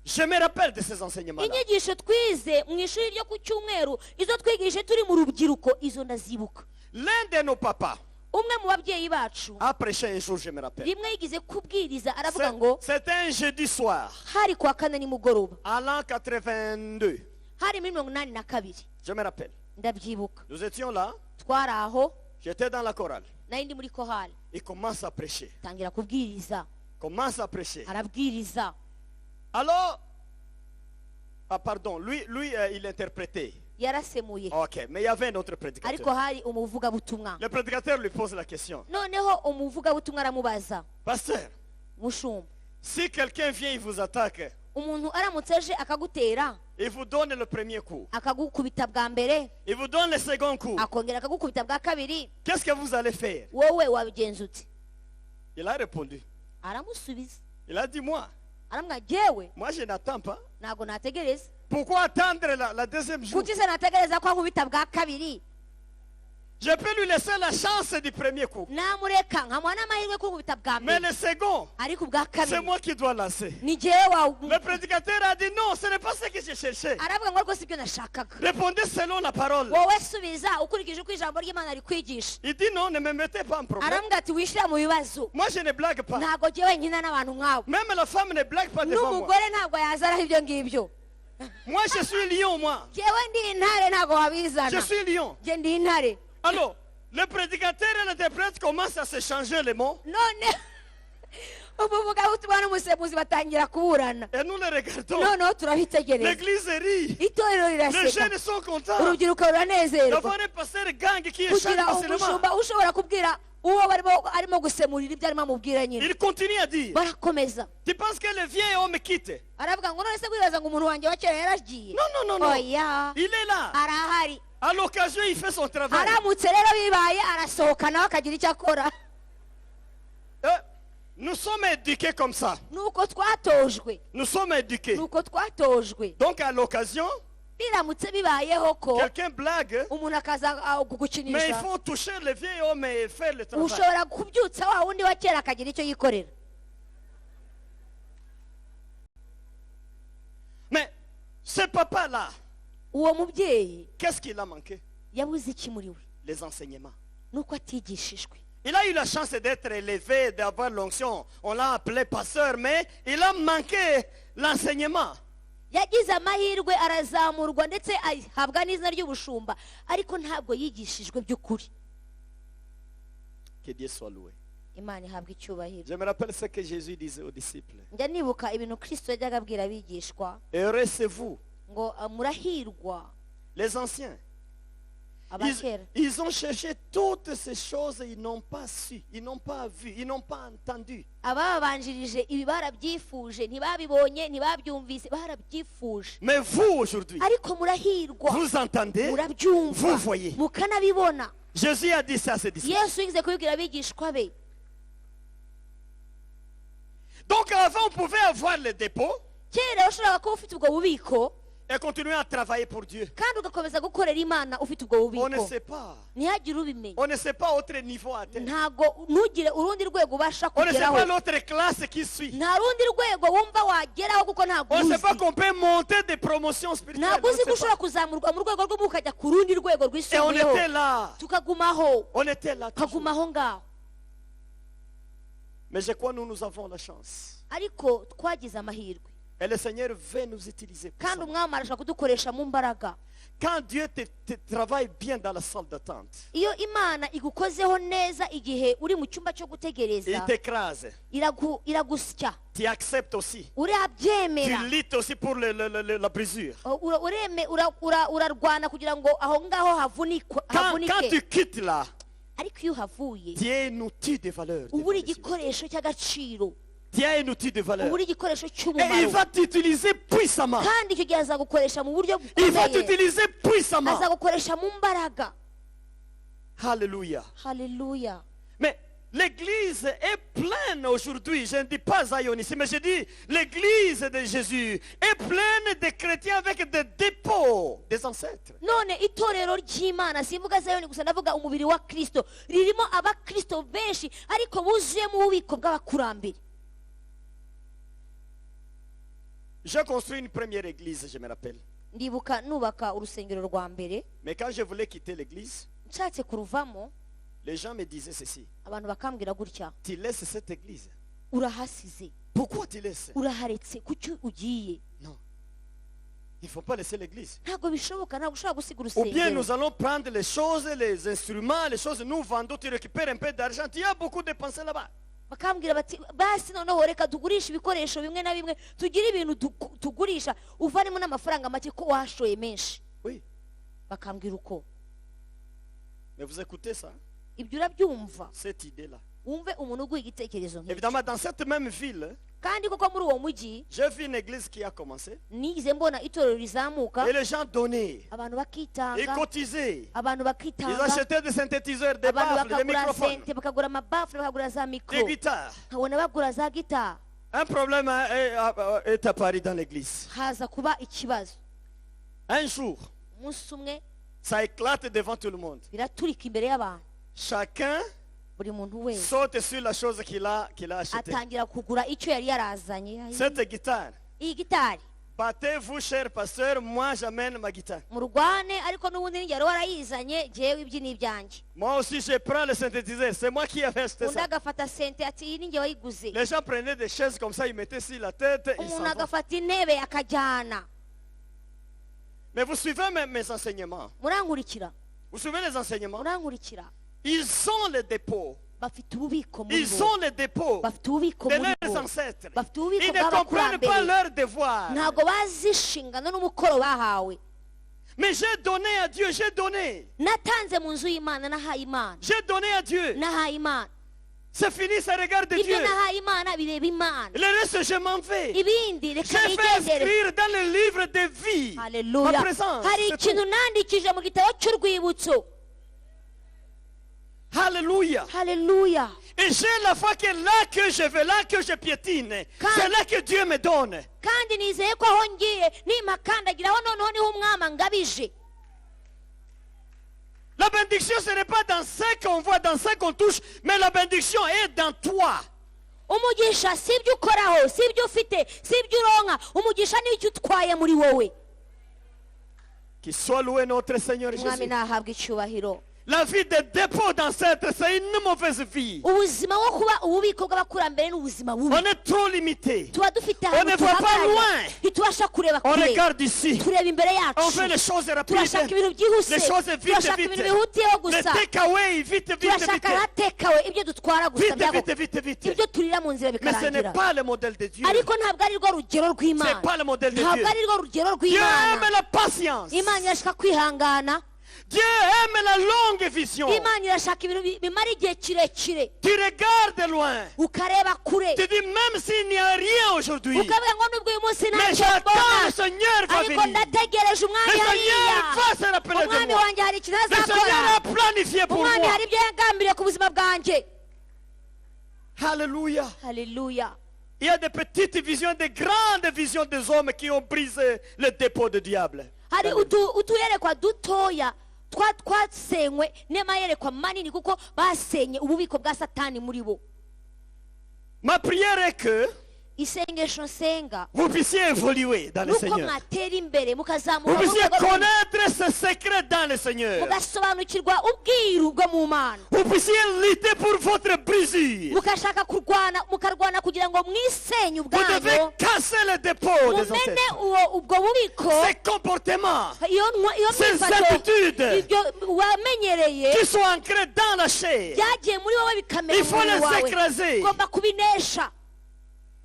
Je me rappelle de ces enseignements-là. Inyigisho twize mu ishuri ryo ku cyumweru, izo twigishije turi mu rubyiruko, izo ndazibuka. L'un de nos papas Umwe mu babyeyi bacu a prêché un jour, je me rappelle. rimwe yigize kubwiriza aravuga ngo C'était un jeudi soir, hari kuwa kane nimugoroba, en l'an 82. hari muri 82. Je me rappelle. Ndabyibuka. Nous étions là, Twari aho, j'étais dans la chorale. nari ndi muri kohari, Il commence à prêcher. tangira kubwiriza, Commence à prêcher. arabwiriza. Alors, pardon, lui il interprétait. Yarasemuye, Ok, mais il y avait un autre ariko prédicateur. hari umuvugabutumwa. Le prédicateur lui pose la question. Noneho umuvugabutumwa aramubaza, Pasteur, mushumba, si quelqu'un vient, il vous attaque, umuntu aramutse aje akagutera, il vous donne le premier coup, akagukubita bwa mbere, il vous donne le second coup, akongera akagukubita bwa kabiri, qu'est-ce que vous allez faire? wowe wabigenza ute? Il a répondu. Aramusubiza, Il a dit, moi aramubwira jewe je n'attends pas. ntabwo nategereza. Pourquoi attendre la deuxième jour? Kuki se nategereza ko ankubita bwa kabiri? Je peux lui laisser la chance du premier coup. Namureka nkamuha n'amahirwe yo kunkubita bwa Mais mbere, le second, ariko ubwa c'est kabiri moi qui dois lancer. ni jewe Le prédicateur a dit non, ce n'est pas ce que je cherchais. aravuga ngo rwose ibyo nashakaga. Répondez selon la parole. Wowe subiza ukurikije uko ijambo ry'Imana rikwigisha. Il dit non, ne me mettez pas en problème. Aravuga ati wishyira mu bibazo, Moi, je ne blague pas. ntabwo jewe nkina n'abantu nkawe. Même la femme ne blague pas devant moi. N'umugore ntabwo yazaraho ibyo ngibyo. Moi, je suis lion, moi. Jewe ndi intare ntabwo Je wabizana. suis lion. Je ndi intare. Alors, le prédicateur et l'interprète commencent à se changer les mots. None umuvugabutumwa n'umusemuzi batangira kuburana. Et nous les regardons. Noneho turabitegereza. L'église rit. Itorero Les riraseka, jeunes sont contents urubyiruko ruranezerwa d'avoir un pasteur gang qui échappe kugira facilement. umushumba ushobora kubwira uwo arimo gusemurira ibyo arimo amubwira nyine. Il continue à dire, Barakomeza, tu penses que le vieil homme quitte? aravuga ngo none se wibaza ngo umuntu wanjye wa kera yaragiye? Non, non, non, non. Oya, Il est là. arahari. À l'occasion, il fait son travail. Aramutse rero bibaye arasohoka nawe akagira icyo akora. Nous sommes éduqués comme ça. Nuko twatojwe, Nous sommes éduqués. nuko twatojwe. Donc à l'occasion, Biramutse bibayeho ko quelqu'un blague, umuntu akaza mais il kugukinisha, faut toucher le vieil homme et faire le travail. ushobora kubyutsa wa wundi wa kera akagira icyo yikorera. Mais ce papa-là, Uwo mubyeyi qu'est-ce qu'il a manqué? yabuze iki muri we? Les enseignements. Nuko atigishijwe. Il a eu la chance d'être élevé, d'avoir l'onction. On l'a appelé pasteur, mais il a manqué l'enseignement. Yagize amahirwe arazamurwa ndetse ahabwa n'izina ry'ubushumba, ariko ntabwo yigishijwe by'ukuri. Que Dieu soit loué. Imana ihabwa icyubahiro. Je me rappelle ce que Jésus disait aux disciples. Njya nibuka ibintu Kristo yajyaga abwira abigishwa Heureux c'est vous, ngo murahirwa les anciens. abakera. Ils ont cherché toutes ces choses, ils n'ont pas su, ils n'ont pas vu, ils n'ont pas entendu. Ababanjirije ibi barabyifuje, ntibabibonye, ntibabyumvise, barabyifuje. Mais vous aujourd'hui, Ariko murahirwa, vous entendez, murabyumva, vous voyez. mukanabibona. Jésus a dit ça à ses disciples. Yesu yigeze kubibwira abigishwa be. Donc avant, on pouvait avoir le dépôt, Kera ushobora kuba ufite ubwo bubiko, et continuer à travailler pour Dieu. kandi ugakomeza gukorera imana ufite ubwo On ne bubiko sait pas. ntihagire ubimenya On ne sait pas autre niveau à atteindre. ntabwo ntugire urundi rwego ubasha On ne sait pas kugeraho l'autre classe qui suit. nta rundi rwego wumva wageraho kuko ntabwo On ne sait pas uzi qu'on peut monter des promotions spirituelles. ntabwo On ne uzi sait ko ushobora pas. kuzamurwa mu rwego rw'ubu ukajya ku rundi rwego Et on rwisumbuyeho était là. tukagumaho On était là. toujours. tukagumaho ngaho Mais je crois que nous avons la chance. ariko twagize amahirwe Et le Seigneur veut nous utiliser. Pour kandi ça. umwami arashaka kudukoresha mu mbaraga Quand Dieu te travaille bien dans la salle d'attente, iyo imana igukozeho neza igihe uri mu cyumba cyo il gutegereza t'écrase. iragusya Tu acceptes aussi. Tu urabyemera luttes aussi pour la brisure. urarwana kugira ngo aho ngaho Quand havunike tu quittes là, ariko iyo uhavuye tu es un outil de valeur. uba uri igikoresho cy'agaciro Tu es un outil de valeur. uba uri igikoresho Et il cy'umumaro va t'utiliser puissamment. kandi icyo gihe azagukoresha mu buryo Il va bukomeye t'utiliser puissamment. azagukoresha mu mbaraga Alléluia. haleluya Mais l'église est pleine aujourd'hui. Je ne dis pas Zion ici, mais je dis l'église de Jésus est pleine de chrétiens avec des dépôts des ancêtres. none itorero ry'imana simvuga zayoni gusa ndavuga umubiri wa kristo ririmo abakristo benshi ariko buzuyemo ububiko bw'abakurambere J'ai construit une première église, je me rappelle. ndibuka nubaka urusengero rwa mbere Mais quand je voulais quitter l'église, nshatse kuruvamo les gens me disaient ceci. abantu bakambwira gutya Tu laisses cette église. urahasize Pourquoi tu laisses? uraharetse kuki ugiye Non. Il ne faut pas laisser l'église. ntabwo bishoboka ntabwo ushobora gusiga Ou bien urusengero nous allons prendre les choses, les instruments, les choses, nous vendons, tu récupères un peu d'argent. Tu as beaucoup dépensé là-bas. bakambwira bati basi noneho reka tugurishe ibikoresho bimwe na bimwe tugire ibintu tugurisha uvanemo n'amafaranga make ko washoye menshi Oui. bakambwira uko Mais vous écoutez ça, ibyo urabyumva cette idée-là. wumve umuntu uguha igitekerezo nk'icyo Évidemment, dans cette même ville, kandi koko muri uwo mujyi j'ai vu une église qui a commencé. nigize mbona itorero rizamuka Et les gens donnaient. abantu Ils bakitanga cotisaient. abantu Ils bakitanga achetaient des synthétiseurs, des abantu baffles, des bakagura microphones, sente bakagura amabafure bakagura za des mikoro guitares. nkabona bagura za gitari Un problème est apparu dans l'église. haza kuba ikibazo Un jour, umunsi umwe ça éclate devant tout le monde. biraturika imbere y'abantu Chacun buri muntu wese saute sur la chose qu'il a achetée. atangira kugura icyo yari yarazanye Cette guitare. iyi gitari Battez-vous, cher pasteur, moi j'amène ma guitare. murwane ariko n'ubundi nigero warayizanye jyewe ibyi ni ibyanjye Moi aussi je prends le synthétiseur. C'est moi qui avais acheté undi ça. agafata sente ati iyi ni njye wayiguze Les gens prenaient des chaises comme ça, ils mettaient sur la tête, ils s'en umuntu vont. agafata intebe akajyana Mais vous suivez mes enseignements. murankurikira Vous suivez les enseignements. murankurikira Ils ont le dépôt. bafite ububiko muri Ils bo ont le dépôt bafite ububiko de muri leurs bo ancêtres. bafite ububiko Ils ne comprennent pas bw'abakurambere leur devoir. ntabwo bazi inshingano n'umukoro bahawe Mais j'ai donné à Dieu, j'ai donné. natanze mu nzu y'imana nahaye imana J'ai donné à Dieu. nahaye imana C'est fini, ça regarde ibyo Dieu. nahaye imana bireba imana Le reste, je m'en vais. ibindi J'ai reka fait nigendere inscrire dans le livre de vie ma haleluya présence. hari c'est ikintu tout. nandikije mu gitabo cy'urwibutso Alléluia. haleluya Et j'ai la foi que là que je vais, là que je piétine, c'est là que Dieu me donne. kandi nizeye ko aho ngiye nimakandagiraho noneho niho umwami angabije La bénédiction, ce n'est pas dans ce qu'on voit, dans ce qu'on touche, mais la bénédiction est dans toi. umugisha si ibyo ukoraho si ibyo ufite si ibyo uronka umugisha ni icyo utwaye muri wowe Qu'il soit loué notre Seigneur umwami Jésus. nahabwa icyubahiro La vie de dépôt d'ancêtres, c'est une mauvaise vie. ubuzima bwo kuba ububiko bw'abakurambere ni ubuzima bubi On est trop limité. tuba dufite On ne ahantu voit pas tuhagarara loin. ntitubasha kureba On kure regarde ici. tureba imbere On fait yacu les choses rapides. turashaka ibintu byihuse Les choses vite, turashaka vite. ibintu bihutiyeho Les gusa takeaway, vite, vite, vite. turashaka ahatekawe ibyo dutwara gusa Vite, byako vite, vite, vite. ibyo turira mu nzira Mais ce n'est bikarangira pas le modèle de Dieu. ariko ntabwo ari rwo rugero rw'imana C'est pas le modèle de ntabwo Dieu. ari rwo rugero Dieu aime rw'imana la patience. imana irashaka kwihangana Dieu aime la longue vision. imana irashaka ibintu bimara igihe kirekire Tu regardes loin. ukareba kure Tu dis même s'il n'y a rien aujourd'hui, ukavuga ngo nubwo uyu munsi mais ntacyo j'attends le mbona Seigneur va ariko venir. ndategereje Le umwami hariya Seigneur va se rappeler de umwami moi. wanjye hari ikintu Le Seigneur azakora a planifié pour umwami moi. hari ibyo yagambiriye ku buzima bwanjye Alléluia. haleluya Il y a des petites visions, des grandes visions des hommes qui ont brisé le dépôt du diable. hari utuyerekwa dutoya twasenywe n'amayerekwa manini kuko basenye ububiko bwa satani muri bo. Ma prière est que isengesho nsenga vous puissiez évoluer dans le nuko Seigneur. mwatera imbere Vous mukazamuka puissiez connaître ce secret dans le Seigneur. mugasobanukirwa ubwiru bwo mu Mana, Vous puissiez lutter pour votre brisure. mukashaka mukarwana kugira ngo mwisenye Vous devez ubwanyu, casser le dépôt des mumene ancêtres. ubwo bubiko, Ces comportements iyo ces myifato, habitudes ibyo wamenyereye qui sont ancrés dans la chair, byagiye muri wowe bikamera il faut umubiri les wawe, écraser ugomba kubinesha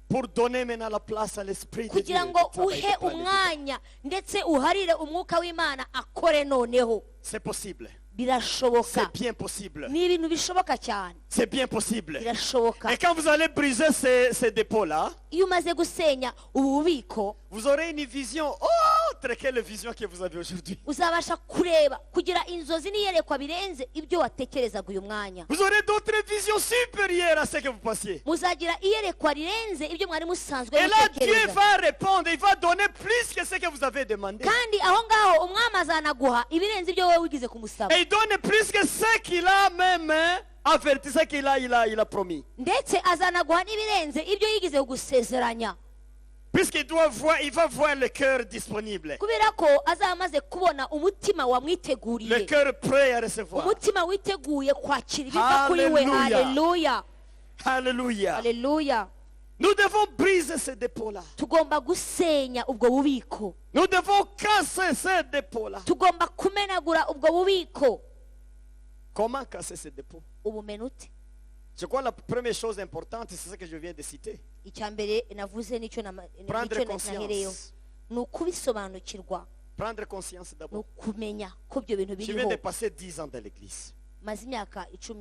pour donner maintenant la place à l'Esprit de Dieu. kugira ngo uhe umwanya ndetse uharire umwuka w'Imana akore noneho. C'est possible. Birashoboka, C'est bien possible. ni ibintu bishoboka cyane, C'est bien possible. birashoboka. Et quand vous allez briser ces dépôts-là, Iyo umaze gusenya ubu bubiko vous aurez une vision autre que la vision que vous avez aujourd'hui. uzabasha kureba kugira inzozi n'iyerekwa birenze ibyo watekerezaga uyu mwanya. Vous aurez d'autres visions supérieures à ce que vous pensiez. Muzagira iyerekwa rirenze ibyo mwari musanzwe Et là, Dieu mutekereza, va répondre, il va donner plus que ce que vous avez demandé. kandi aho ngaho umwami azanaguha ibirenze ibyo wowe wigize kumusaba, Et il donne plus que ce qu'il a même averti, ce qu'il a promis. ndetse azanaguha n'ibirenze ibyo yigize kugusezeranya, Puisqu'il il va voir le cœur disponible. kubera ko azaba amaze kubona umutima Le wamwiteguriye, cœur prêt à recevoir. umutima witeguye kwakira ibiva kuri we. Hallelujah. Haleluya, Alléluia. haleluya. Nous devons briser ce dépôt-là. Tugomba gusenya ubwo bubiko, Nous devons casser ce dépôt-là. tugomba kumenagura ubwo bubiko. Comment casser ce dépôt? Ubumena ute? Je crois que la première chose importante, c'est ce que je viens de citer. Icya mbere navuze nicyo Prendre nahereyeho, conscience. ni ukubisobanukirwa, Prendre conscience ni d'abord. ukumenya ko ibyo bintu Je viens biriho. de passer 10 ans dans l'église. Maze imyaka 10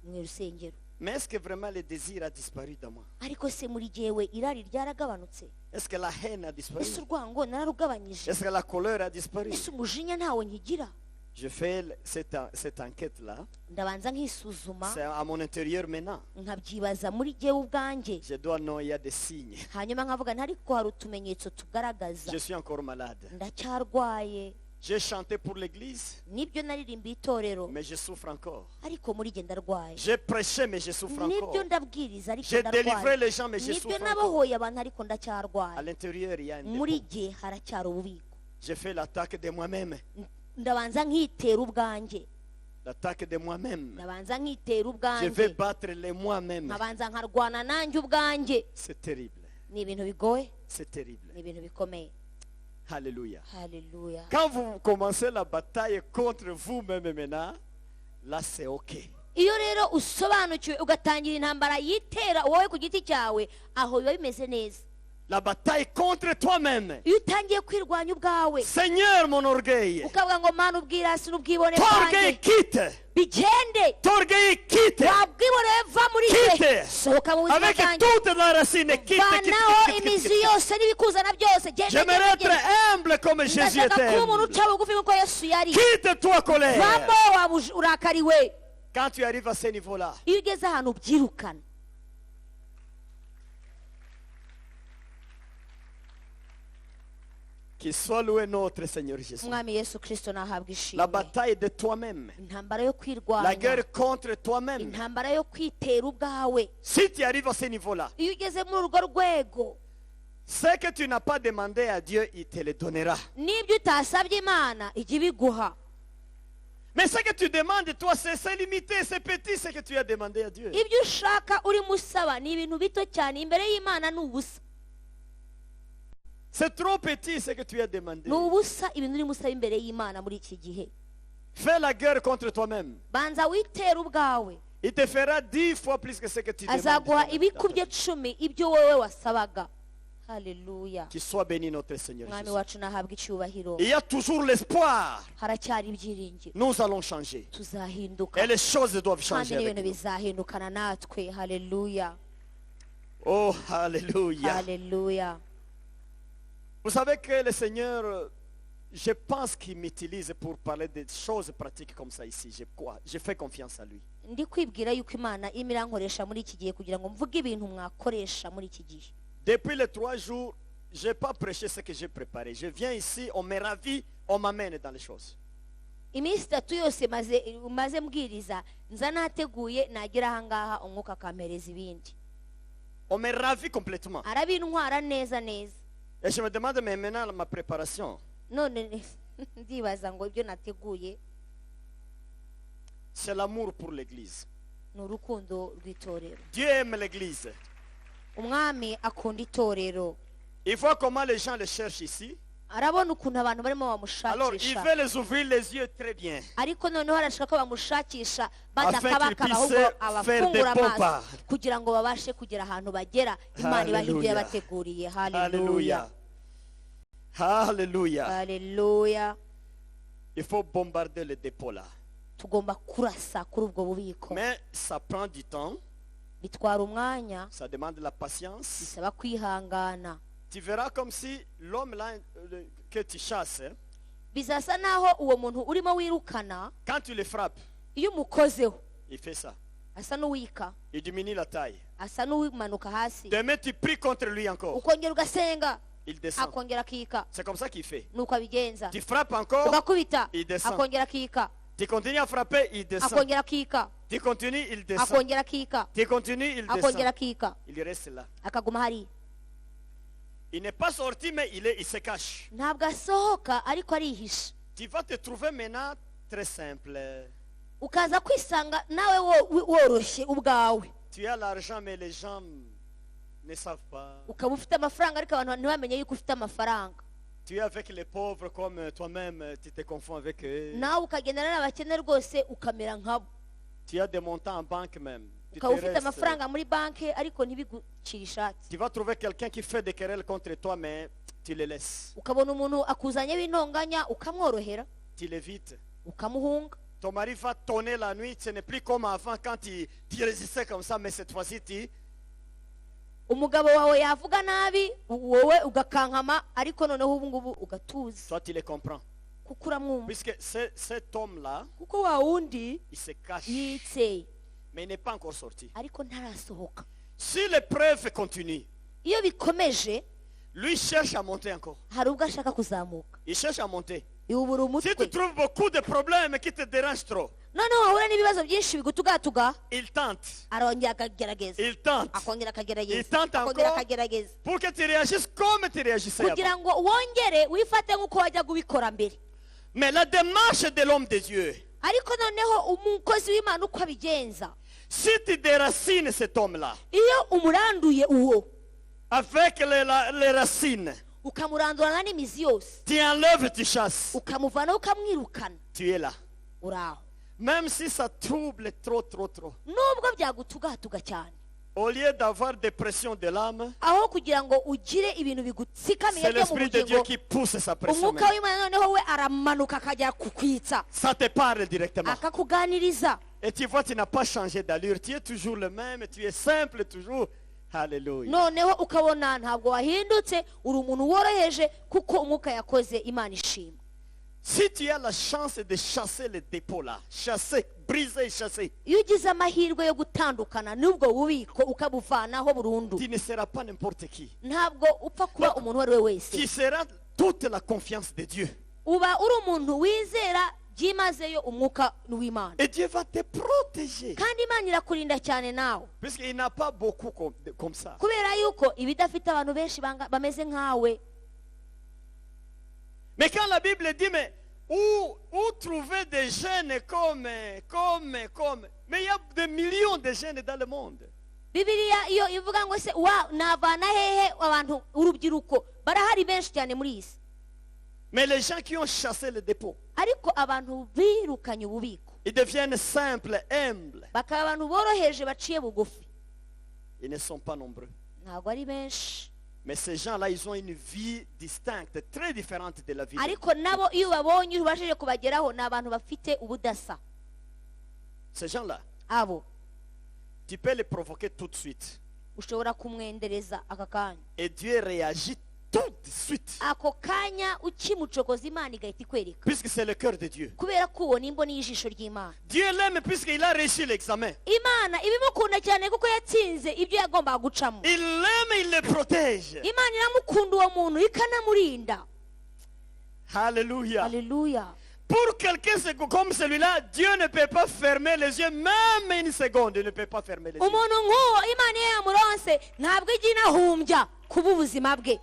mu rusengero, Mais est-ce que vraiment le désir a disparu dans moi? ariko se muri jyewe irari ryaragabanutse? Est-ce que la haine a disparu? Ese urwango nararugabanyije? Est-ce que la colère a disparu? Ese umujinya ntawo nkigira? Je fais cette enquête-là. Ndabanza nkisuzuma, C'est à mon intérieur maintenant. nkabyibaza muri jyewe ubwanjye, Je dois know, il y a des signes. hanyuma nkavuga nti ariko hari utumenyetso tugaragaza Je suis encore malade. ndacyarwaye. J'ai chanté pour l'église, Nibyo naririmba itorero, mais je souffre encore. ariko muri jye ndarwaye. J'ai prêché, mais je souffre encore. Nibyo ndabwiriza, ariko J'ai délivré ndarwaye. les gens, mais je Nibyo souffre encore. nabohoye abantu, ariko À ndacyarwaye. l'intérieur, il y a un Muri dépôt. jye haracyari ububiko. J'ai fait l'attaque de moi-même. Ndabanza nkitera ubwanjye, L'attaque de moi-même. ndabanza nkitera Je vais ubwanjye, battre les moi-même. nkabanza nkarwana nanjye ubwanjye. C'est terrible. Ni ibintu bigoye, C'est terrible. ni ibintu bikomeye. Alléluia. Haleluya. Quand vous commencez la bataille contre vous-même maintenant, là c'est OK. Iyo rero usobanukiwe ugatangira intambara yitera wowe ku giti cyawe, aho biba bimeze neza. La bataille contre toi-même. Iyo utangiye kwirwanya ubwawe, Seigneur, mon orgueil. ukavuga ngo mana ubwirasi n'ubwibone Ton orgueil bwanjye quitte. bigende, Ton orgueil quitte. wabwibone va muri Quitte. jye, sohoka mu buzima Avec bwanjye, toute la racine. Quitte, vanaho quitte, quitte, imizi quitte. yose n'ibikuzana byose. Genda, J'aimerais genda, être humble comme Jésus ndashaka était kuba umuntu humble. uca bugufi nk'uko Yesu yari. Quitte-toi, colère. Vamo waba urakariwe. Quand tu arrives à ce niveau-là, Iyo ugeze ahantu ubyirukana, qu'il soit loué notre Seigneur Jésus. umwami Yesu Kristo nahabwa La ishimwe. bataille de toi-même. Intambara yo La kwirwanya, guerre contre toi-même. intambara yo kwitera ubwawe. Si tu arrives à ce niveau-là, Iyo ugeze muri urwo rwego, ce que tu n'as pas demandé à Dieu, il te le donnera. n'ibyo utasabye Imana ijya ibiguha. Mais ce que tu demandes, toi, c'est limité, c'est petit, ce que tu as demandé à Dieu. Ibyo ushaka urimo usaba ni ibintu bito cyane, imbere y'Imana ni ubusa. C'est trop petit, ce que tu as demandé. Ni ubusa ibintu urimo usaba imbere y'Imana muri iki gihe. Fais la guerre contre toi-même. Banza witere ubwawe, Il te fera 10 fois plus que ce que tu azaguha demandes. ibikubye 10 ibyo wowe wasabaga. Haleluya. Qu'il soit béni notre Seigneur Mwami Jésus. wacu nahabwa icyubahiro. Il y a toujours l'espoir. Haracyari ibyiringiro, Nous allons changer. tuzahinduka Et les choses doivent kandi changer avec n'ibintu nous. bizahindukana natwe. Haleluya, Oh, Alléluia. haleluya. Vous savez que le Seigneur je pense qu'il m'utilise pour parler des choses pratiques comme ça ici. Je fais confiance à lui. ndi kwibwira yuko imana irimo irankoresha muri iki gihe kugira ngo mvuge ibintu mwakoresha muri iki gihe. Depuis les 3 jours, je n'ai pas prêché ce que j'ai préparé. Je viens ici, on me ravit, on m'amène dans les choses. Iminsi 3 yose maze mbwiriza nza nateguye nagira ahangaha umwuka akampereza ibindi. On me ravit complètement. Arabintwara neza neza. Et je me demande mais maintenant ma préparation. None ndibaza ngo ibyo nateguye C'est l'amour pour l'église. ni urukundo rw'itorero. Dieu aime l'église. Umwami akunda itorero. Il voit comment les gens le cherchent ici. Arabona ukuntu abantu barimo Alors il bamushakisha. veut les ouvrir les yeux très bien. Ariko noneho arashaka ko bamushakisha Afin qu'ils badakabaka ahubwo puissent abafungura faire des amaso pompas. kugira ngo babashe kugera ahantu bagera. Imana ibaha ibyo Hallelujah. yabateguriye. Alléluia. Haleluya. Alléluia. Haleluya. Il faut bombarder le dépôt là. Tugomba kurasa kuri ubwo bubiko. Mais ça prend du temps. Bitwara umwanya, Ça demande de la patience. bisaba kwihangana. Tu verras comme si l'homme là que tu chasses, hein, Bizasa naho uwo muntu urimo wirukana quand tu le frappes, iyo umukozeho il fait ça. asa n'uwika, Il diminue la taille. asa n'uwimanuka hasi, Demain tu pries contre lui encore. ukongera ugasenga Il descend. akongera akika. C'est comme ça qu'il fait. Nuko abigenza. Tu frappes encore, Ugakubita il descend. akongera akika, tu continues à frapper, il descend. akongera akika, Tu continues, il descend. akongera akika, Tu continues, il akongera descend. akika, Il reste là. akaguma hari. Il n'est pas sorti, mais il se cache. Ntabwo asohoka ariko arihisha. Tu vas te trouver maintenant très simple. Ukaza kwisanga nawe woroshye ubwawe. Tu as l'argent, mais les gens ne savent pas. Ukaba ufite amafaranga ariko abantu ntibamenye yuko ufite amafaranga. Tu es avec les pauvres comme toi-même, tu te confonds avec eux. Nawe ukagendana n'abakene rwose ukamera nkabo. Tu as des montants en banque même. Tu, te Ukaba ufite restes. amafaranga muri banki ariko ntibigucire ishati. Tu vas trouver quelqu'un qui fait des querelles contre toi, mais tu le laisses. Ukabona umuntu akuzanye b'intonganya ukamworohera, Tu l'évites. ukamuhunga. Ton mari va tonner la nuit, ce n'est plus comme avant quand tu résistais comme ça, mais cette fois-ci tu... Umugabo wawe yavuga nabi wowe ugakankama ariko noneho ubu ngubu ugatuza Toi tu le comprends. kuko uramwumva. Puisque cet homme-là, Kuko wa wundi il se cache, yitseye mais il n'est pas encore sorti. ariko ntarasohoka. Si l'épreuve continue, Iyo bikomeje lui cherche à monter encore. hari ubwo ashaka kuzamuka. Il cherche à monter. Iwubura Si tu umutwe. trouves beaucoup de problèmes qui te dérangent trop, Noneho wahura n'ibibazo byinshi bigutugatuga, il tente. arongera akagerageza, Il tente. akongera akagerageza, Itanta akongera encore. akagerageza, Pour que tu réagisses comme tu réagissais avant. kugira ngo wongere wifate nk'uko wajyaga ubikora mbere. Mais la démarche de l'homme de Dieu, Ariko noneho umukozi w'Imana uko abigenza, si tu déracines cet homme-là, iyo umuranduye uwo avec les racines, ukamurandurana n'imizi yose, tu enlèves, tu chasses, ukamuvanaho ukamwirukana, tu es là. uraho. Même si ça trouble trop. Nubwo byagutugatuga cyane, Au lieu d'avoir des pressions de l'âme, aho kugira ngo ugire ibintu bigutsikamiye c'est byo mu l'Esprit de Dieu bugingo, qui pousse sa pression. umwuka w'Imana noneho we aramanuka akajya kukwitsa, Ça te parle directement. akakuganiriza. Et tu vois, tu n'as pas changé d'allure. Tu es toujours le même. Tu es simple toujours. Alléluia. Noneho ukabona ntabwo wahindutse, uri umuntu woroheje kuko umwuka yakoze. Imana ishimwe. Si tu as la chance de chasser le dépôt là, chasser, briser, chasser, Iyo ugize amahirwe yo gutandukana n'ubwo bubiko ukabuvanaho burundu, tu ne seras pas n'importe qui. ntabwo upfa kuba umuntu uwo ari we wese. Tu seras toute la confiance de Dieu. Uba uri umuntu wizera byimazeyo umwuka w'Imana, Et Dieu va te protéger. kandi Imana irakurinda cyane nawe, Puisqu'il n'a pas beaucoup comme ça. kubera yuko iba idafite abantu benshi bameze nkawe. Mais quand la Bible dit, mais où trouver des jeunes comme. Mais il y a des millions de jeunes dans le monde. Bibiliya iyo ivuga ngo se navana hehe abantu urubyiruko barahari benshi cyane muri iyi si, Mais les gens qui ont chassé le dépôt, ariko abantu birukanye ububiko ils deviennent simples, humbles. bakaba abantu boroheje baciye bugufi. Ils ne sont pas nombreux. Ntabwo ari benshi, Mais ces gens-là, ils ont une vie distincte, très différente de la vie. ariko nabo iyo babonye ubashije kubageraho ni abantu bafite ubudasa. Ces gens-là, Abo tu peux les provoquer tout de suite. ushobora kumwendereza aka kanya, Et Dieu réagit tout de suite. ako kanya ukimucokoza imana igahita ikwereka Puisque c'est le cœur de Dieu. kubera ko uwo ni imboni y'ijisho ry'imana Dieu l'aime puisqu'il a réussi l'examen. imana ibimukunda cyane kuko yatsinze ibyo yagombaga gucamo Il l'aime, il le protège. imana iramukunda uwo muntu ikanamurinda Alléluia. haleluya Pour quelqu'un comme celui-là, Dieu ne peut pas fermer les yeux, même une seconde, il ne peut pas fermer les yeux. umuntu nk'uwo imana iyo yamuronse ntabwo ijya inahumbya kuba ubuzima bwe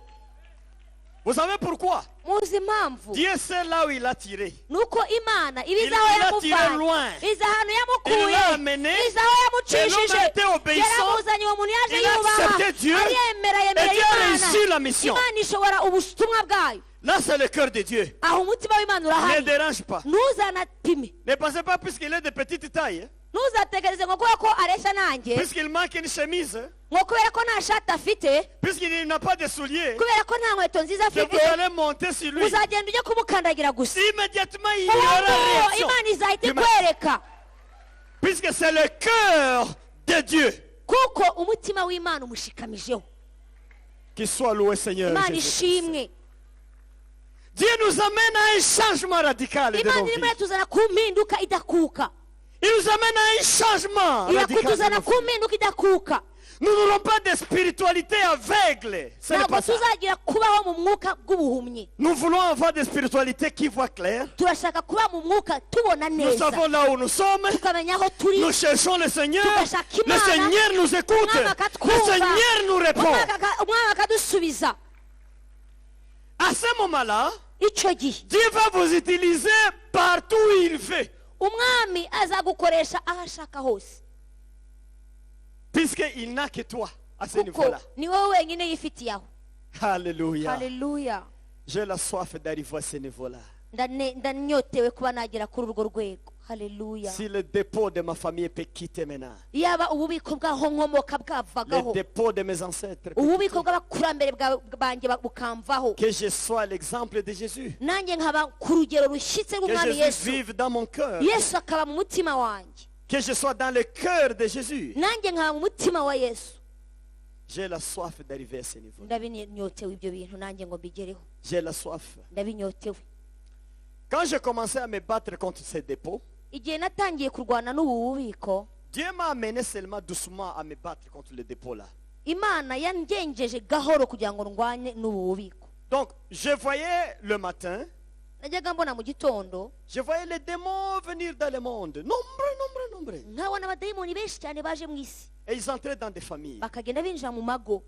Vous savez pourquoi? muzi impamvu Dieu sait là où il a tiré. nuko imana iba izi Il aho l'a tiré loin. yamuvanye izi ahantu Il yamukuye l'a amené. izi aho Et l'homme yamucishije était obéissant. yaramuzanye uwo muntu yaje Il a yubaha accepté Dieu. ariyemera Et yemera Dieu a imana réussi la mission. imana ishobora ubutumwa bwayo Là, c'est le cœur de Dieu. aho umutima w'imana Ne urahari dérange pas. ntuzanapime Ne pensez pas puisqu'il est de petite taille, hein, ntuzatekereze ngo kubera ko areshya nanjye puisqu'il manque une chemise, hein, ngo kubera ko nta shati afite puisqu'il n'a pas de souliers, kubera ko nta nkweto nziza que afite vous allez monter sur lui. uzagenda ujye kumukandagira gusa Immédiatement, il y uwo aura nguwo réaction. imana izahita Du mal. ikwereka Puisque c'est le cœur de Dieu. kuko umutima w'imana umushikamijeho Qu'il soit loué, Seigneur. imana Jésus-Christ. ishimwe Dieu nous amène à un changement radical de imana nos irimo vies. iratuzana ku mpinduka idakuka Il nous amène à un changement radical de irakutuzana nos ku vies. mpinduka idakuka Nous n'aurons pas de spiritualité aveugle. Ce n'est ntabwo pas ça. tuzagira kubaho mu mwuka bw'ubuhumyi Nous voulons avoir des spiritualités qui voient clair. turashaka kuba mu mwuka tubona Nous neza savons là où nous sommes. tukamenya aho turi Nous cherchons le Seigneur. tugashaka Le imana Seigneur nous écoute. umwami Le akatwumva Seigneur nous répond. umwami akadusubiza À ce moment-là, icyo gihe Dieu va vous utiliser partout où il veut. umwami azagukoresha aho ashaka hose Puisqu'il n'a que toi à ce kuko niveau-là. ni wowe wenyine yifitiye aho Alléluia. haleluya J'ai la soif d'arriver à ce niveau-là. ndanyotewe kuba nagera kuri urwo rwego haleluya Si le dépôt de ma famille peut quitter maintenant, yaba ububiko bw'aho nkomoka le bwavagaho dépôt de mes ancêtres, peut ububiko quitter, bw'abakurambere banjye bukamvaho que je sois l'exemple de Jésus. nanjye nkaba ku rugero rushyitse Que rw'umwami Jésus yesu vive dans mon cœur. yesu akaba mu mutima wanjye Que je sois dans le cœur de Jésus. nanjye nkaba mu mutima wa yesu J'ai la soif d'arriver à ce niveau. ndabinyotewe ibyo bintu nanjye ngo mbigereho J'ai la soif. ndabinyotewe Quand j'ai commencé à me battre contre ces dépôts, igihe natangiye kurwana n'ubu bubiko Dieu m'a amené seulement doucement à me battre contre le dépôt là. imana yangenjeje gahoro kugira ngo ndwanye n'ubu bubiko Donc, je voyais le matin, najyaga mbona mu gitondo je voyais les démons venir dans le monde. Nombreux. nkabona abadayimoni benshi cyane baje mu isi Et ils entraient dans des familles. bakagenda binjira mu mago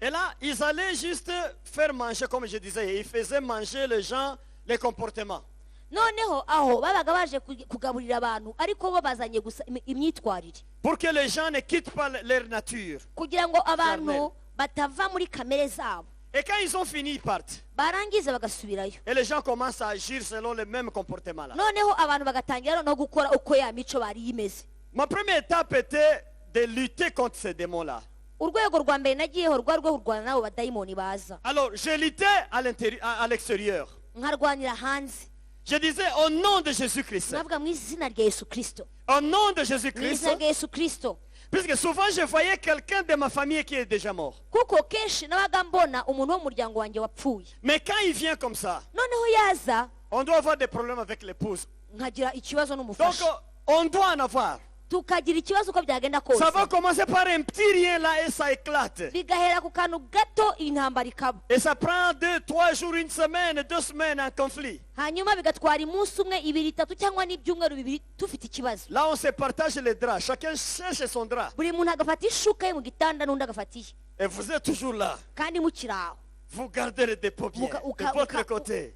Et là, ils allaient juste faire manger, comme je disais. Ils faisaient manger les gens, les comportements. noneho aho babaga baje kugaburira abantu ariko bo bazanye gusa imyitwarire Pour que les gens ne quittent pas leur nature. kugira ngo abantu Charnel. batava muri kamere zabo Et quand ils ont fini, ils partent. barangiza bagasubirayo Et les gens commencent à agir selon le même comportement là. noneho abantu bagatangira no gukora uko ya mico bari imeze Ma première étape était de lutter contre ces démons-là. urwego rwa mbere nagiyeho rwari rwo kurwana n'abo badayimoni baza Alors, je luttais à l'extérieur. nkarwanira hanze Je disais au nom de Jésus-Christ. navuga mu izina rya yesu kirisito Au nom de mu Jésus-Christ. izina rya yesu kirisito Puisque souvent je voyais quelqu'un de ma famille qui est déjà mort. kuko kenshi nabaga mbona umuntu wo mu muryango wanjye wapfuye Mais quand il vient comme ça, noneho yaza on doit avoir des problèmes avec l'épouse. nkagira ikibazo Donc, n'umufasha on doit en avoir. tukagira ikibazo uko byagenda kose Ça va commencer par un petit rien là et ça éclate. bigahera ku kantu gato intambara ikaba Et ça prend 2, 3 jours, une semaine, 2 semaines en conflit. hanyuma bigatwara umunsi umwe ibiri itatu cyangwa n'ibyumweru bibiri dufite ikibazo Là, on se partage les draps. Chacun cherche son drap. buri muntu agafata ishuka ye mu gitanda n'undi agafata iye Et vous êtes toujours là. kandi mukiri aho Vous gardez le dépôt bien. De votre côté.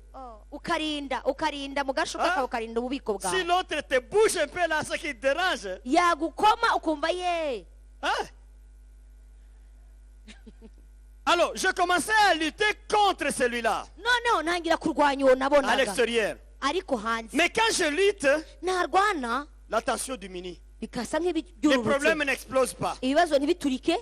ukarinda mu gashuka Ah. kawe ukarinda ububiko Si bwawe l'autre te bouge un peu là, ce qui te dérange. yagukoma ukumva ye Hein? Alors, je commençais à lutter contre celui-là, noneho ntangira kurwanya uwo à nabonaga l'extérieur. ariko hanze Mais quand je lutte, narwana la tension diminue. bikasa Les nk'ibyururutse problèmes n'explosent pas. ibibazo ntibiturike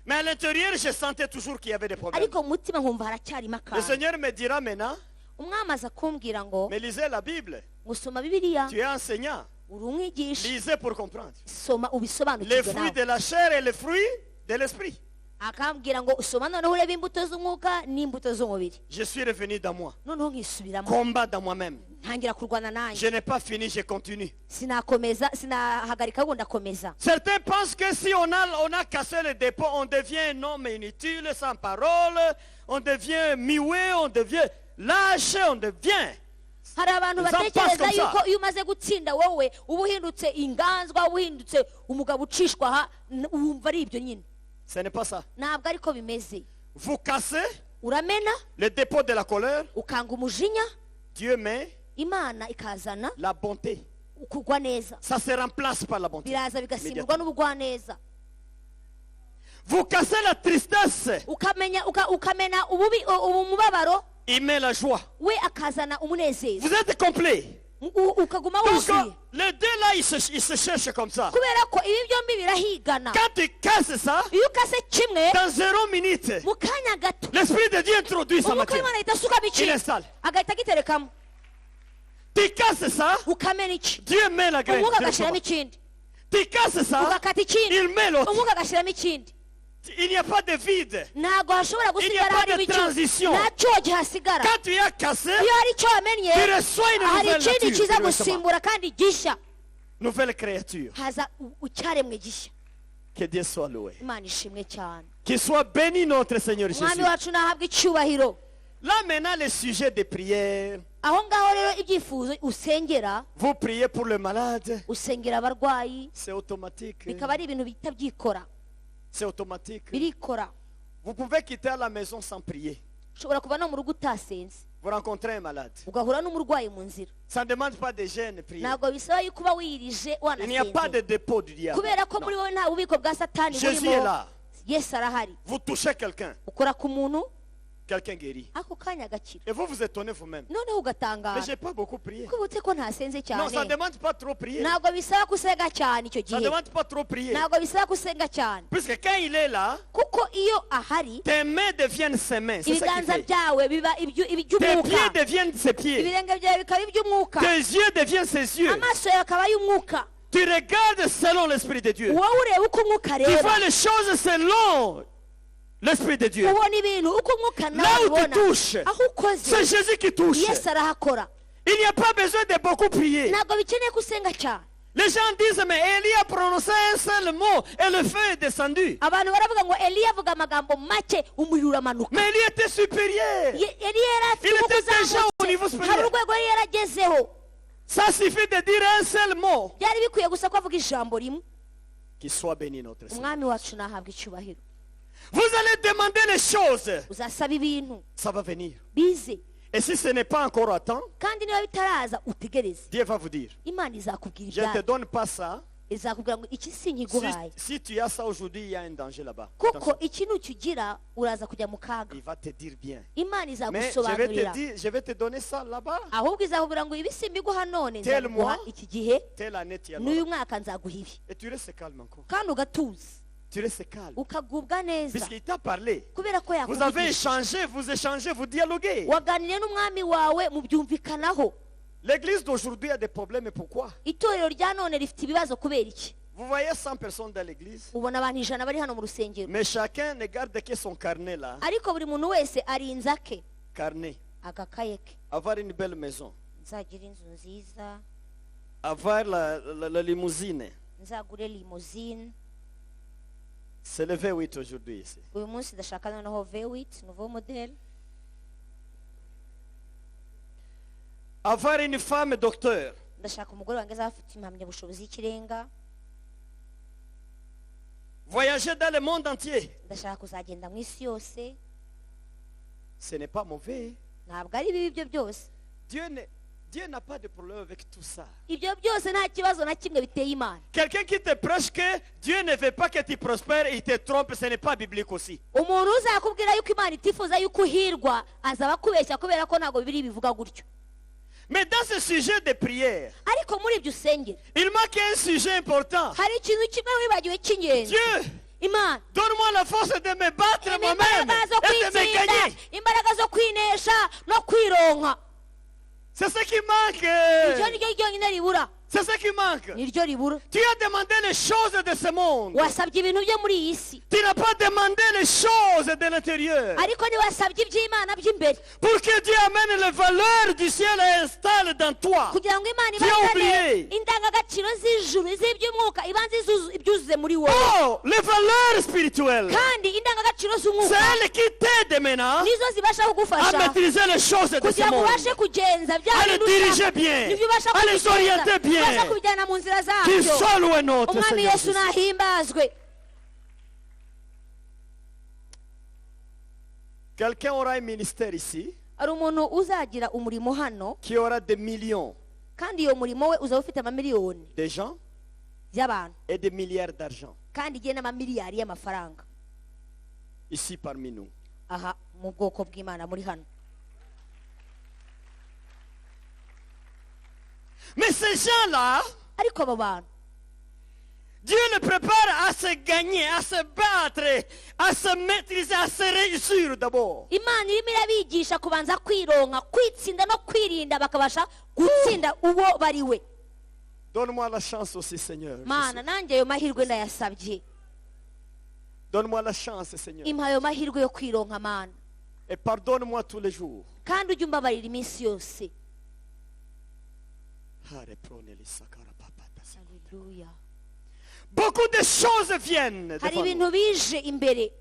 Mais à l'intérieur, je sentais toujours qu'il y avait des problèmes. ariko mu mutima nkumva haracyarimo Le akantu Seigneur me dira maintenant, umwami aza kumbwira ngo mais lisez la Bible. gusoma bibiliya Tu es enseignant. uri umwigisha Lisez pour comprendre. soma Les ubisobanukirwe fruits nawe de la chair et les fruits de l'esprit. akambwira ngo usoma noneho urebe imbuto z'umwuka n'imbuto z'umubiri. Je suis revenu dans moi. Noneho nkisubiramo. Combat dans moi-même. Ntangira kurwana Je nanjye. n'ai pas fini, je continue. Sinahagarika ngo ndakomeza. Certains pensent que si on a cassé le dépôt, on devient un homme inutile, sans parole, on devient muet, on devient lâche, on devient. Hari abantu batekereza yuko iyo umaze gutsinda wowe uba uhindutse inganzwa, uba uhindutse umugabo ucishwa aha, wumva ari ibyo nyine. Ce n'est pas ça. Ntabwo ariko bimeze. Vous cassez Uramena le dépôt de la colère, ukanga umujinya, Dieu met Imana ikazana la bonté. ukugwa neza. Ça se remplace par la bonté. Biraza bigasimburwa n'ubugwaneza. Vous cassez la tristesse, ukamena umubabaro, il met la joie. we akazana umunezero. Vous êtes complet. Ukaguma Donc wuzuye. les deux là, ils se cherchent comme ça. Kubera ko ibi byombi birahigana. Quand tu casses ça, Iyo ukase kimwe dans 0 minute, mu kanya gato l'Esprit de Dieu introduit sa umwuka matière. w'Imana ahita asukamo Il ikintu installe. agahita agiterekamo. Tu casses ça, Ukamena iki, Dieu met la graine. umwuka directement. agashyiramo ikindi. Tu casses ça, Ugakata ikindi, il met l'autre. umwuka agashyiramo ikindi. Il n'y a pas de vide. Ntabwo hashobora Il n'y a gusigara pas de harimo icyo, transition. nta cyo gihasigara. Quand tu as cassé, Iyo hari icyo wamennye, tu reçois une hari nouvelle ikindi nature. kiza directement. gusimbura kandi gishya. Nouvelle créature. Haza icyaremwe gishya. Que Dieu soit loué. Imana ishimwe cyane. Qu'il soit béni notre Seigneur Jésus. Umwami wacu nahabwa icyubahiro. Là maintenant, le sujet des prières. Aho ngaho rero ibyifuzo usengera, Vous priez pour le malade. usengera abarwayi, C'est automatique. bikaba ari ibintu bihita byikora, C'est automatique. birikora. Vous pouvez quitter la maison sans prier. Ushobora kuva no mu rugo utasenze, Vous rencontrez un malade. ugahura n'umurwayi mu nzira. Ça ne demande pas de gêne, prier. Ntabwo bisaba yuko uba wiyirije Il n'y a pas de wanasenze, dépôt du diable. kubera ko Non. muri wowe nta bubiko bwa satani Jésus est burimo. là. Yesu arahari. Vous touchez quelqu'un. Ukora ku muntu, Quelqu'un guérit. ako kanya agakira. Et vous vous étonnez vous-même. Noneho Mais ugatangara, je n'ai pas beaucoup prié. kwibutse ko ntasenze Non, ça ne cyane. demande pas trop prier. Ntabwo bisaba gusenga cyane icyo Ça ne gihe, demande pas trop prier. ntabwo bisaba gusenga cyane, Puisque quand il est là, kuko iyo ahari tes mains deviennent ses mains. C'est ça qu'il ibiganza fait. byawe biba Tes iby'umwuka, pieds deviennent ses pieds. ibirenge byawe bikaba iby'umwuka, Tes yeux deviennent ses yeux. amaso yawe akaba ay'umwuka. Tu regardes selon l'Esprit de Dieu. Wowe ureba uko umwuka Tu areba, vois les choses selon l'Esprit de Dieu. ubona ibintu uko umwuka Là nawe où tu ubona. touches, Aho c'est ukoze Jésus qui touche. Yesu arahakora. Il n'y a pas besoin de beaucoup prier. Ntabwo bikeneye gusenga cyane. Les gens disent, mais Élie a prononcé un seul mot et le feu est descendu. Abantu baravuga ngo Eliya avuga amagambo make umuriro uramanuka. Mais Élie était supérieur. Eliya yari afite Il était déjà au umuzamutse, niveau hari supérieur. urwego yari yaragezeho. Ça suffit de dire un seul mot. Byari bikwiye gusa ko avuga ijambo rimwe. Qu'il soit béni notre Seigneur. Umwami wacu nahabwa icyubahiro. Vous allez demander les choses. Uzasaba ibintu Ça va venir. bize, Et si ce n'est pas encore à temps, kandi niba bitaraza utegereze. Dieu va vous dire, Imana izakubwira je ne te ibyayo, donne pas ça. izakubwira ngo iki Si, sinkiguhaye, si tu as ça aujourd'hui, il y a un danger là-bas. kuko Attention. iki nukigira uraza kujya mu kaga. Il va te dire bien. Imana Mais je vais izagusobanurira, te dire, je vais te donner ça là-bas. ahubwo izakubwira ngo ibi simbiguha none, Tel nzaguha mois. iki gihe Telle année, tu as n'uyu l'autre. mwaka nzaguha ibi, Et tu restes calme encore. kandi ugatuza Tu restes calme. ukagubwa neza, Puisqu'il t'a parlé. kubera ko Vous avez yakuvugisha. échangé, vous dialoguez. Waganiriye n'umwami wawe mubyumvikanaho. L'église d'aujourd'hui a des problèmes. Et pourquoi? Itorero rya none rifite ibibazo kubera iki? Vous voyez 100 personnes dans l'église. Ubona abantu 100 bari hano mu rusengero, Mais chacun ne garde que son carnet là. ariko buri muntu wese arinze ake, Carnet. agakaye ke. Avoir une belle maison. Nzagira inzu nziza, Avoir la limousine. nzagure limousine. C'est le V8 aujourd'hui ici. Uyu munsi ndashaka noneho V8 nouveau model. Avoir une femme docteur. Ndashaka umugore wanjye azaba afite impamyabushobozi y'ikirenga. Voyager dans le monde entier. Ndashaka kuzagenda mu isi yose. Ce n'est pas mauvais. Ntabwo ari bibi ibyo byose. Dieu n'a pas de problème avec tout ça. Ibyo byose nta kibazo na kimwe biteye Imana. Quelqu'un qui te prêche que Dieu ne veut pas que tu prospères et il te trompe, ce n'est pas biblique aussi. Umuntu uzakubwira yuko Imana itifuza yuko uhirwa azaba akubeshya kubera ko ntabwo biri bivuga gutyo. Mais dans ce sujet de prière, Ariko muri ibyo usengera il manque un sujet important. hari ikintu kimwe wibagiwe cy'ingenzi. Dieu, Imana, donne-moi la force de me battre moi-même imbaraga zo et de me kwitsinda, gagner. imbaraga zo kwinesha no kwironka. C'est ce qui manque. Icyo ni cyo cyonyine ribura. C'est ce qui manque. niryo ribura. Tu as demandé les choses de ce monde. Wasabye ibintu byo muri iyi si, Tu n'as pas demandé les choses de l'intérieur. ariko ntiwasabye iby'Imana by'imbere, Pour que Dieu amène les valeurs du ciel et installe dans toi. kugira ngo Imana Tu as ibazane oublié. indangagaciro z'ijuru z'iby'umwuka ibanze ibyuzuze muri wowe, Oh, les valeurs spirituelles. kandi indangagaciro C'est z'umwuka elles qui t'aident maintenant nizo zibasha à kugufasha maîtriser les choses de ce kugira ngo monde. ubashe kugenza bya À les bintu diriger ushaka, bien. nibyo ubasha À les orienter bien. ubasha kubijyana mu nzira Qu'il zabyo. soit loué notre Umwami Seigneur Yesu Jésus. nahimbazwe. Quelqu'un aura un ministère ici hari umuntu uzagira umurimo hano, qui aura des millions kandi iyo murimo we uzaba ufite amamiliyoni de gens y'abantu, et des milliards d'argent kandi igiye n'amamiliyari y'amafaranga ici parmi nous. aha mu bwoko bw'Imana muri hano. Mais ces gens-là, ariko abo bantu Dieu les prépare à se gagner, à se battre, à se maîtriser, à se réussir d'abord. Imana irimo irabigisha kubanza kwironka, kwitsinda no kwirinda bakabasha gutsinda uwo bari we. Donne-moi la chance aussi, Seigneur. Mana nanjye ayo mahirwe ndayasabye, Donne-moi la chance, Seigneur. impa ayo mahirwe yo kwironka Mana, Et pardonne-moi tous les jours. kandi ujye umbabarira iminsi yose. Haleluya. Beaucoup de choses viennent hari devant nous. ibintu bije imbere,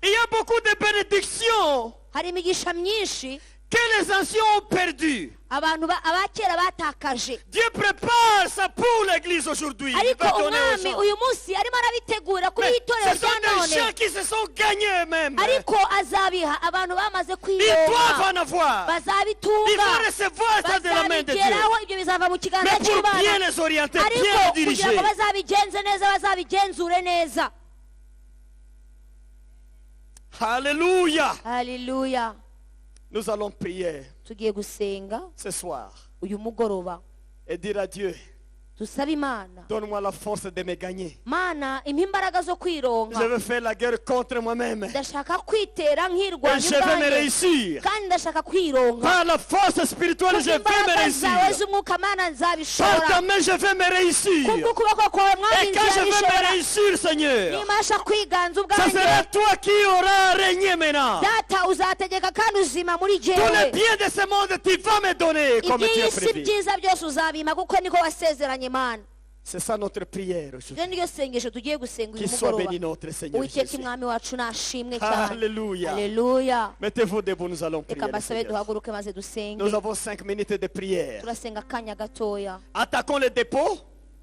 Il y a beaucoup de bénédictions hari imigisha myinshi que les anciens ont perdues. abakera batakaje, Dieu prépare ça pour l'église aujourd'hui. Il ariko va donner aux umwami gens. uyu munsi arimo arabitegura kuri Mais itorero ce sont rya des gens none, qui se sont gagnés eux-mêmes. ariko azabiha abantu bamaze Ils doivent kwironka, en avoir. Ils bazabitunga, vont recevoir ça de la main de Dieu. bazabigeraho, ibyo bizava mu kiganza Mais pour bien cy'Imana, les orienter, ariko bien les kugira diriger. ngo bazabigenze neza, bazabigenzure neza. Alléluia. Haleluya. Nous allons prier Tugiye gusenga ce soir uyu mugoroba, et dire à Dieu, dusabe Imana, donne-moi la force de me gagner. Mana impa imbaraga zo Je kwironka, veux faire la guerre contre moi-même. Et ndashaka kwitera nkirwanya je vais me ubwanjye, réussir. kandi ndashaka kwironka. Par la force spirituelle, je vais me imbaraga zawe réussir. z'umwuka Mana Par nzabishobora, ta main, je vais me réussir. kubw'ukuboko kwawe Mwami Et quand je vais me nzabishobora, réussir, Seigneur, nimasha kwiganza ça ubwanjye, sera toi qui auras régné maintenant. data uzategeka kandi uzima muri Tous les jewe, biens de ce monde, tu vas me donner comme tu as iby'isi prévu. byiza byose uzabima, kuko niko wasezeranye Mana. C'est ça notre prière aujourd'hui. Iryo niryo sengesho tugiye gusenga uyu Qu'il soit mugoroba. béni notre Seigneur Uwiteka Jésus. Mwami wacu nashimwe cyane. Alléluia. Haleluya. Mettez-vous debout, nous allons prier. Reka le mbasabe Seigneur. duhaguruke maze dusenge. Nous avons 5 minutes de prière. Turasenga akanya gatoya. Attaquons le dépôt.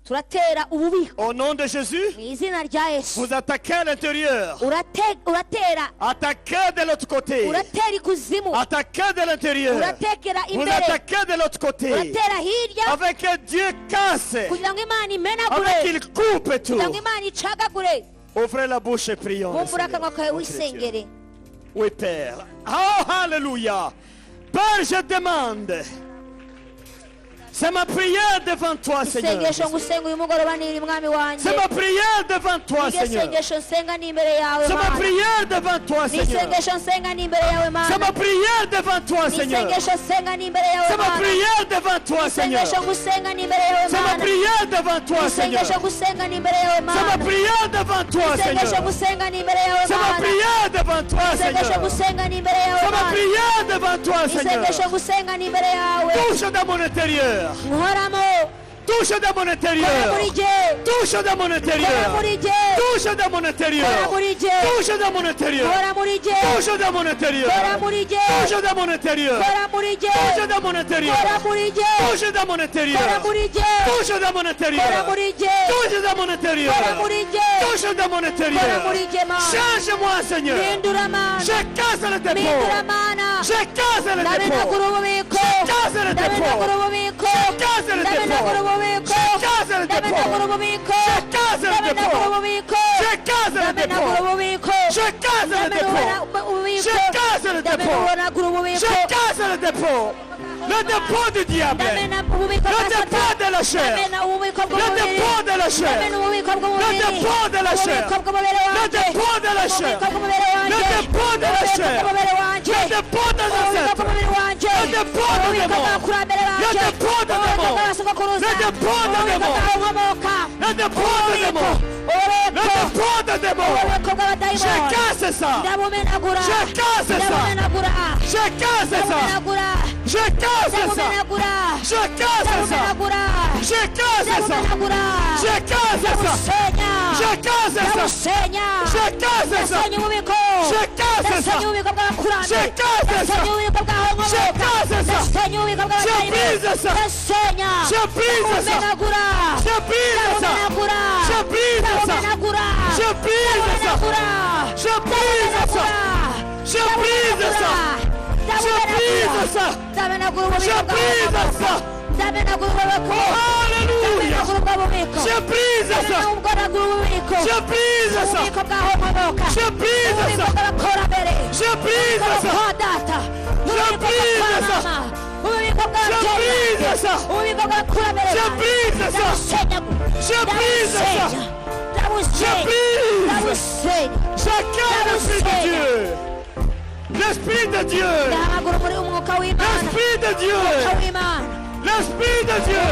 Turatera ububiko Au nom de Jésus, mu izina rya Yesu. vous attaquez à l'intérieur. Uratera Attaquez de l'autre côté. uratera ikuzimu, Attaquez de l'intérieur. uratekera Vous imbere, attaquez de l'autre côté. uratera hirya, Avec que Dieu casse. kugira ngo Imana Avec imenagure, qu'il coupe tout. kugira ngo Imana icagagure. Ouvrez la bouche et prions. le Bumbura Seigneur, akanwa kawe notre Dieu. wisengere. Oui, Père. Oh, Alléluia. Père, je demande. C'est ma prière devant toi, Seigneur. Isengesho ngusenga uyu mugoroba ni Mwami wanjye. C'est ma prière devant toi, Iryo Seigneur. sengesho nsenga ni imbere yawe C'est ma Mana. prière devant toi, Ni Seigneur. isengesho nsenga ni imbere yawe C'est Mana. ma prière devant toi, Ni Seigneur. isengesho nsenga ni imbere yawe C'est ma Mana. prière devant toi, Seigneur. Isengesho ngusenga ni imbere yawe C'est ma Mana. prière devant toi, Seigneur. Isengesho ngusenga ni imbere yawe C'est ma Mana. prière devant toi, Isengesho Seigneur. ngusenga ni imbere yawe C'est ma Mana. prière devant toi, Isengesho Seigneur. ngusenga ni imbere yawe C'est ma Mana. prière devant toi, Seigneur. Isengesho ngusenga ni imbere yawe. Touche dans mon intérieur. Nkoramo, Touche dans mon kora intérieur. muri jye, Touche dans mon kora intérieur. muri jye, Touche dans mon intérieur. kora muri jye, Touche dans mon intérieur. kora muri jye, Touche dans mon intérieur. kora muri jye, Touche dans mon intérieur. kora muri jye, Touche dans mon intérieur. kora muri jye, Touche dans mon intérieur. kora muri jye, Touche dans mon kora intérieur. muri jye, Touche dans mon intérieur. kora muri jye, Touche dans mon kora intérieur. muri jye Mana. Change-moi, Seigneur. Hindura Mana, Je casse le dépôt. hindura Mana. Je casse le Ndamenagura dépôt. ububiko, Casse le dépôt. ndamenagura ububiko, Casse le ndamenagura dépôt. ububiko, Casse le dépôt. ndamenagura ububiko, Casse le ndamenagura dépôt. ububiko, Je casse le ndamenagura dépôt. ububiko, Je casse le dépôt. ububiko, Je casse le dépôt. ndamenagura ububiko, Je casse le dépôt. Le dépôt du diable. ndamena ububiko Le bwa dépôt Satani, de la chair. ndamena ububiko Le bw'umubiri, dépôt de la chair. ndamena ububiko Le bw'umubiri, dépôt de la chair. ububiko bw'umubiri Le wanjye, dépôt de la chair. ububiko bw'umubiri wanjye, Le dépôt de la ububiko chair. bw'umubiri wanjye, Le dépôt des ububiko ancêtres. bw'umubiri wanjye, Le dépôt de démons. Le dépôt de démons. Le dépôt de démons. Le dépôt de démons. Le dépôt de démons. Je casse ça. Je casse ça. Je casse ça. Je casse ça. Je casse ça. Je casse ça. Je casse ça. Je casse ça. Je casse ça. Je casse ça. Je casse ça. Je casse ça. Je brise ça. Je brise ça. Je brise ça. Je brise ça. Je brise ça. Je brise ça. Je brise ça. Je brise ça. Je brise ça. Alléluia. Je brise ça. Je brise ça. Je brise ça. Je brise ça. Je brise ça. Je brise ça. Je brise ça. Je brise ça. Je brise. Chacun l'Esprit de Dieu. L'Esprit de Dieu. L'Esprit de Dieu. L'Esprit de Dieu.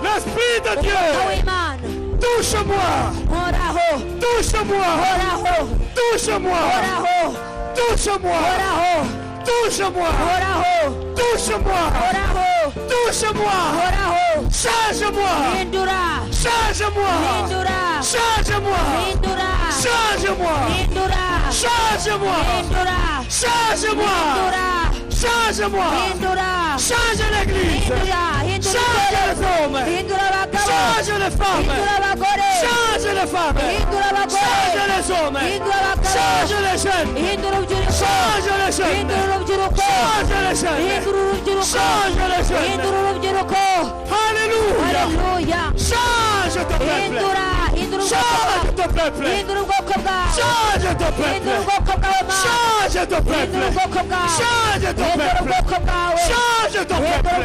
L'Esprit de Dieu. Touche-moi. Touche-moi. Touche-moi. Touche-moi. Touche-moi. Touche-moi. Touche-moi. Change-moi. Change-moi. Change-moi. Change-moi. Change-moi. Change-moi. Change-moi. Change l'église. Change les hommes. Change les femmes. Change les femmes. Change les hommes. Change les jeunes. Change les jeunes. Change les jeunes. Change les jeunes. Alléluia. Change ton peuple. Change ton peuple. Change ton peuple. Change ton peuple. Change ton peuple. Change ton peuple.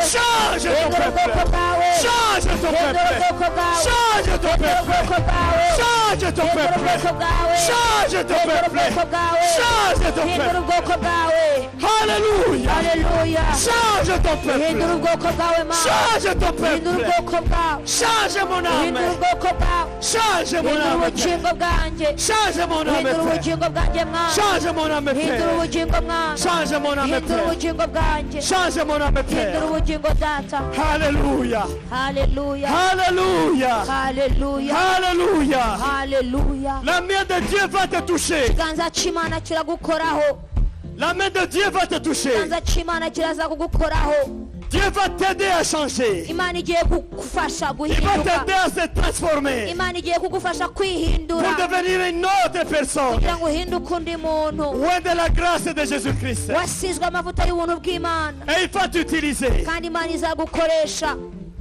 Change ton peuple. Change ton peuple. Change ton peuple. Change ton peuple. Change ton peuple. Change ton peuple. Alléluia. Change ton peuple. Change ton peuple. Change mon âme. Change mon âme. Change mon âme. Change mon âme. Change mon âme. Change mon âme. Alléluia. Alléluia. Alléluia. Alléluia. Alléluia. Alléluia. La main de Dieu va te toucher. Ikiganza cy'Imana kiragukoraho. La main de Dieu va te toucher. Ikiganza cy'Imana kiraza kugukoraho. Dieu va t'aider à changer. Imana igiye kugufasha Il va guhinduka. t'aider à se transformer Imana igiye kugufasha kwihindura pour devenir une autre personne. kugira ngo uhinduke undi muntu Loin de la grâce de Jésus-Christ. wasizwe amavuta y'ubuntu bw'Imana Et il va t'utiliser. kandi Imana izagukoresha.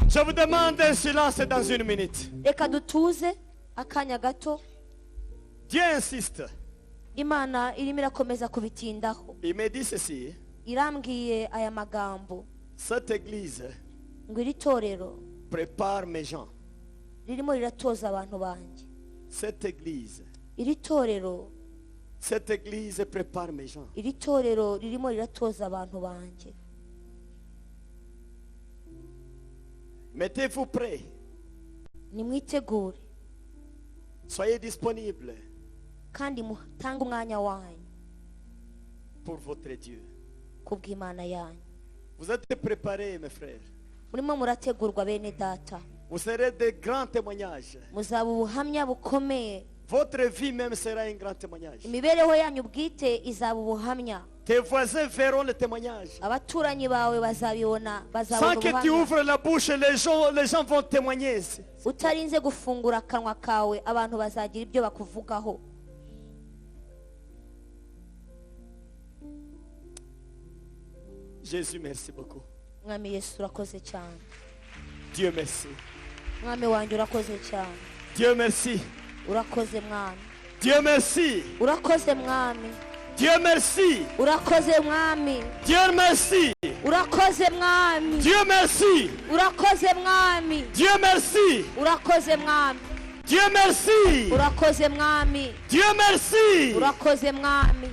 Je vous demande un silence dans une minute. Reka dutuze akanya gato. Dieu insiste. Imana irimo irakomeza kubitindaho. Il me dit ceci. Irambwiye aya magambo Cette église ngo iri torero prépare mes gens. ririmo riratoza abantu banjye. Cette église prépare mes gens. Iri torero ririmo riratoza abantu banjye. Mettez-vous prêts. Nimwitegure Soyez disponibles kandi mutange umwanya wanyu pour votre Dieu. kubw'Imana yanyu. Vous êtes préparés, mes frères. Murimo murategurwa bene data. Vous serez des grands témoignages. Muzaba ubuhamya bukomeye. Votre vie même sera un grand témoignage. Imibereho yanyu bwite izaba ubuhamya. Tes voisins verront le témoignage. Abaturanyi bawe bazabibona, bazabona Sans que tu ubuhamya. ouvres la bouche, les gens vont témoigner. Utarinze gufungura akanwa kawe, abantu bazagira ibyo bakuvugaho. Jésus, merci beaucoup. Mwami Yesu urakoze cyane. Dieu merci. Mwami wanjye urakoze cyane. Dieu merci. Urakoze mwami. Dieu merci. Urakoze mwami. Dieu merci. Urakoze mwami. Dieu merci. Urakoze mwami. Dieu merci. Urakoze mwami. Dieu merci. Urakoze mwami. Dieu merci. Urakoze mwami. Dieu merci. Urakoze mwami.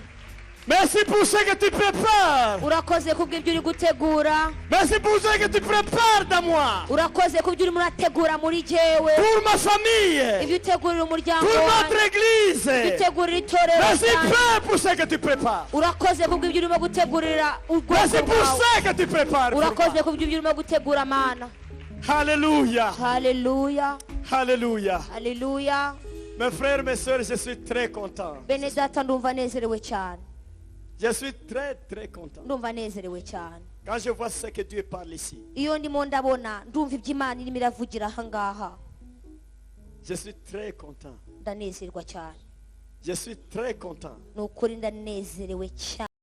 Merci pour ce que tu prépares. urakoze kubw'ibyo uri gutegura, Merci pour ce que tu prépares dans moi. urakoze kubw'ibyo urimo urategura muri jyewe, Pour ma famille. ibyo utegurira umuryango Pour wanjye, notre église. ibyo utegurira itorero Merci ryanjye. Père pour ce que tu prépares. urakoze kubw'ibyo urimo gutegurira ubwoko Merci pour bwawe, ce que tu prépares. pour urakoze moi. kubw'ibyo urimo gutegura mana. Alléluia. haleluya Alléluia. haleluya. Mes frères, mes soeurs, je suis très content. bene data ndumva nezerewe cyane, Je suis très très content. ndumva nezerewe cyane Quand je vois ce que Dieu parle ici, iyo ndimo ndabona ndumva ibyo Imana irimo iravugira aha ngaha, je suis très content. ndanezerwa cyane, Je suis très content. ni ukuri ndanezerewe cyane.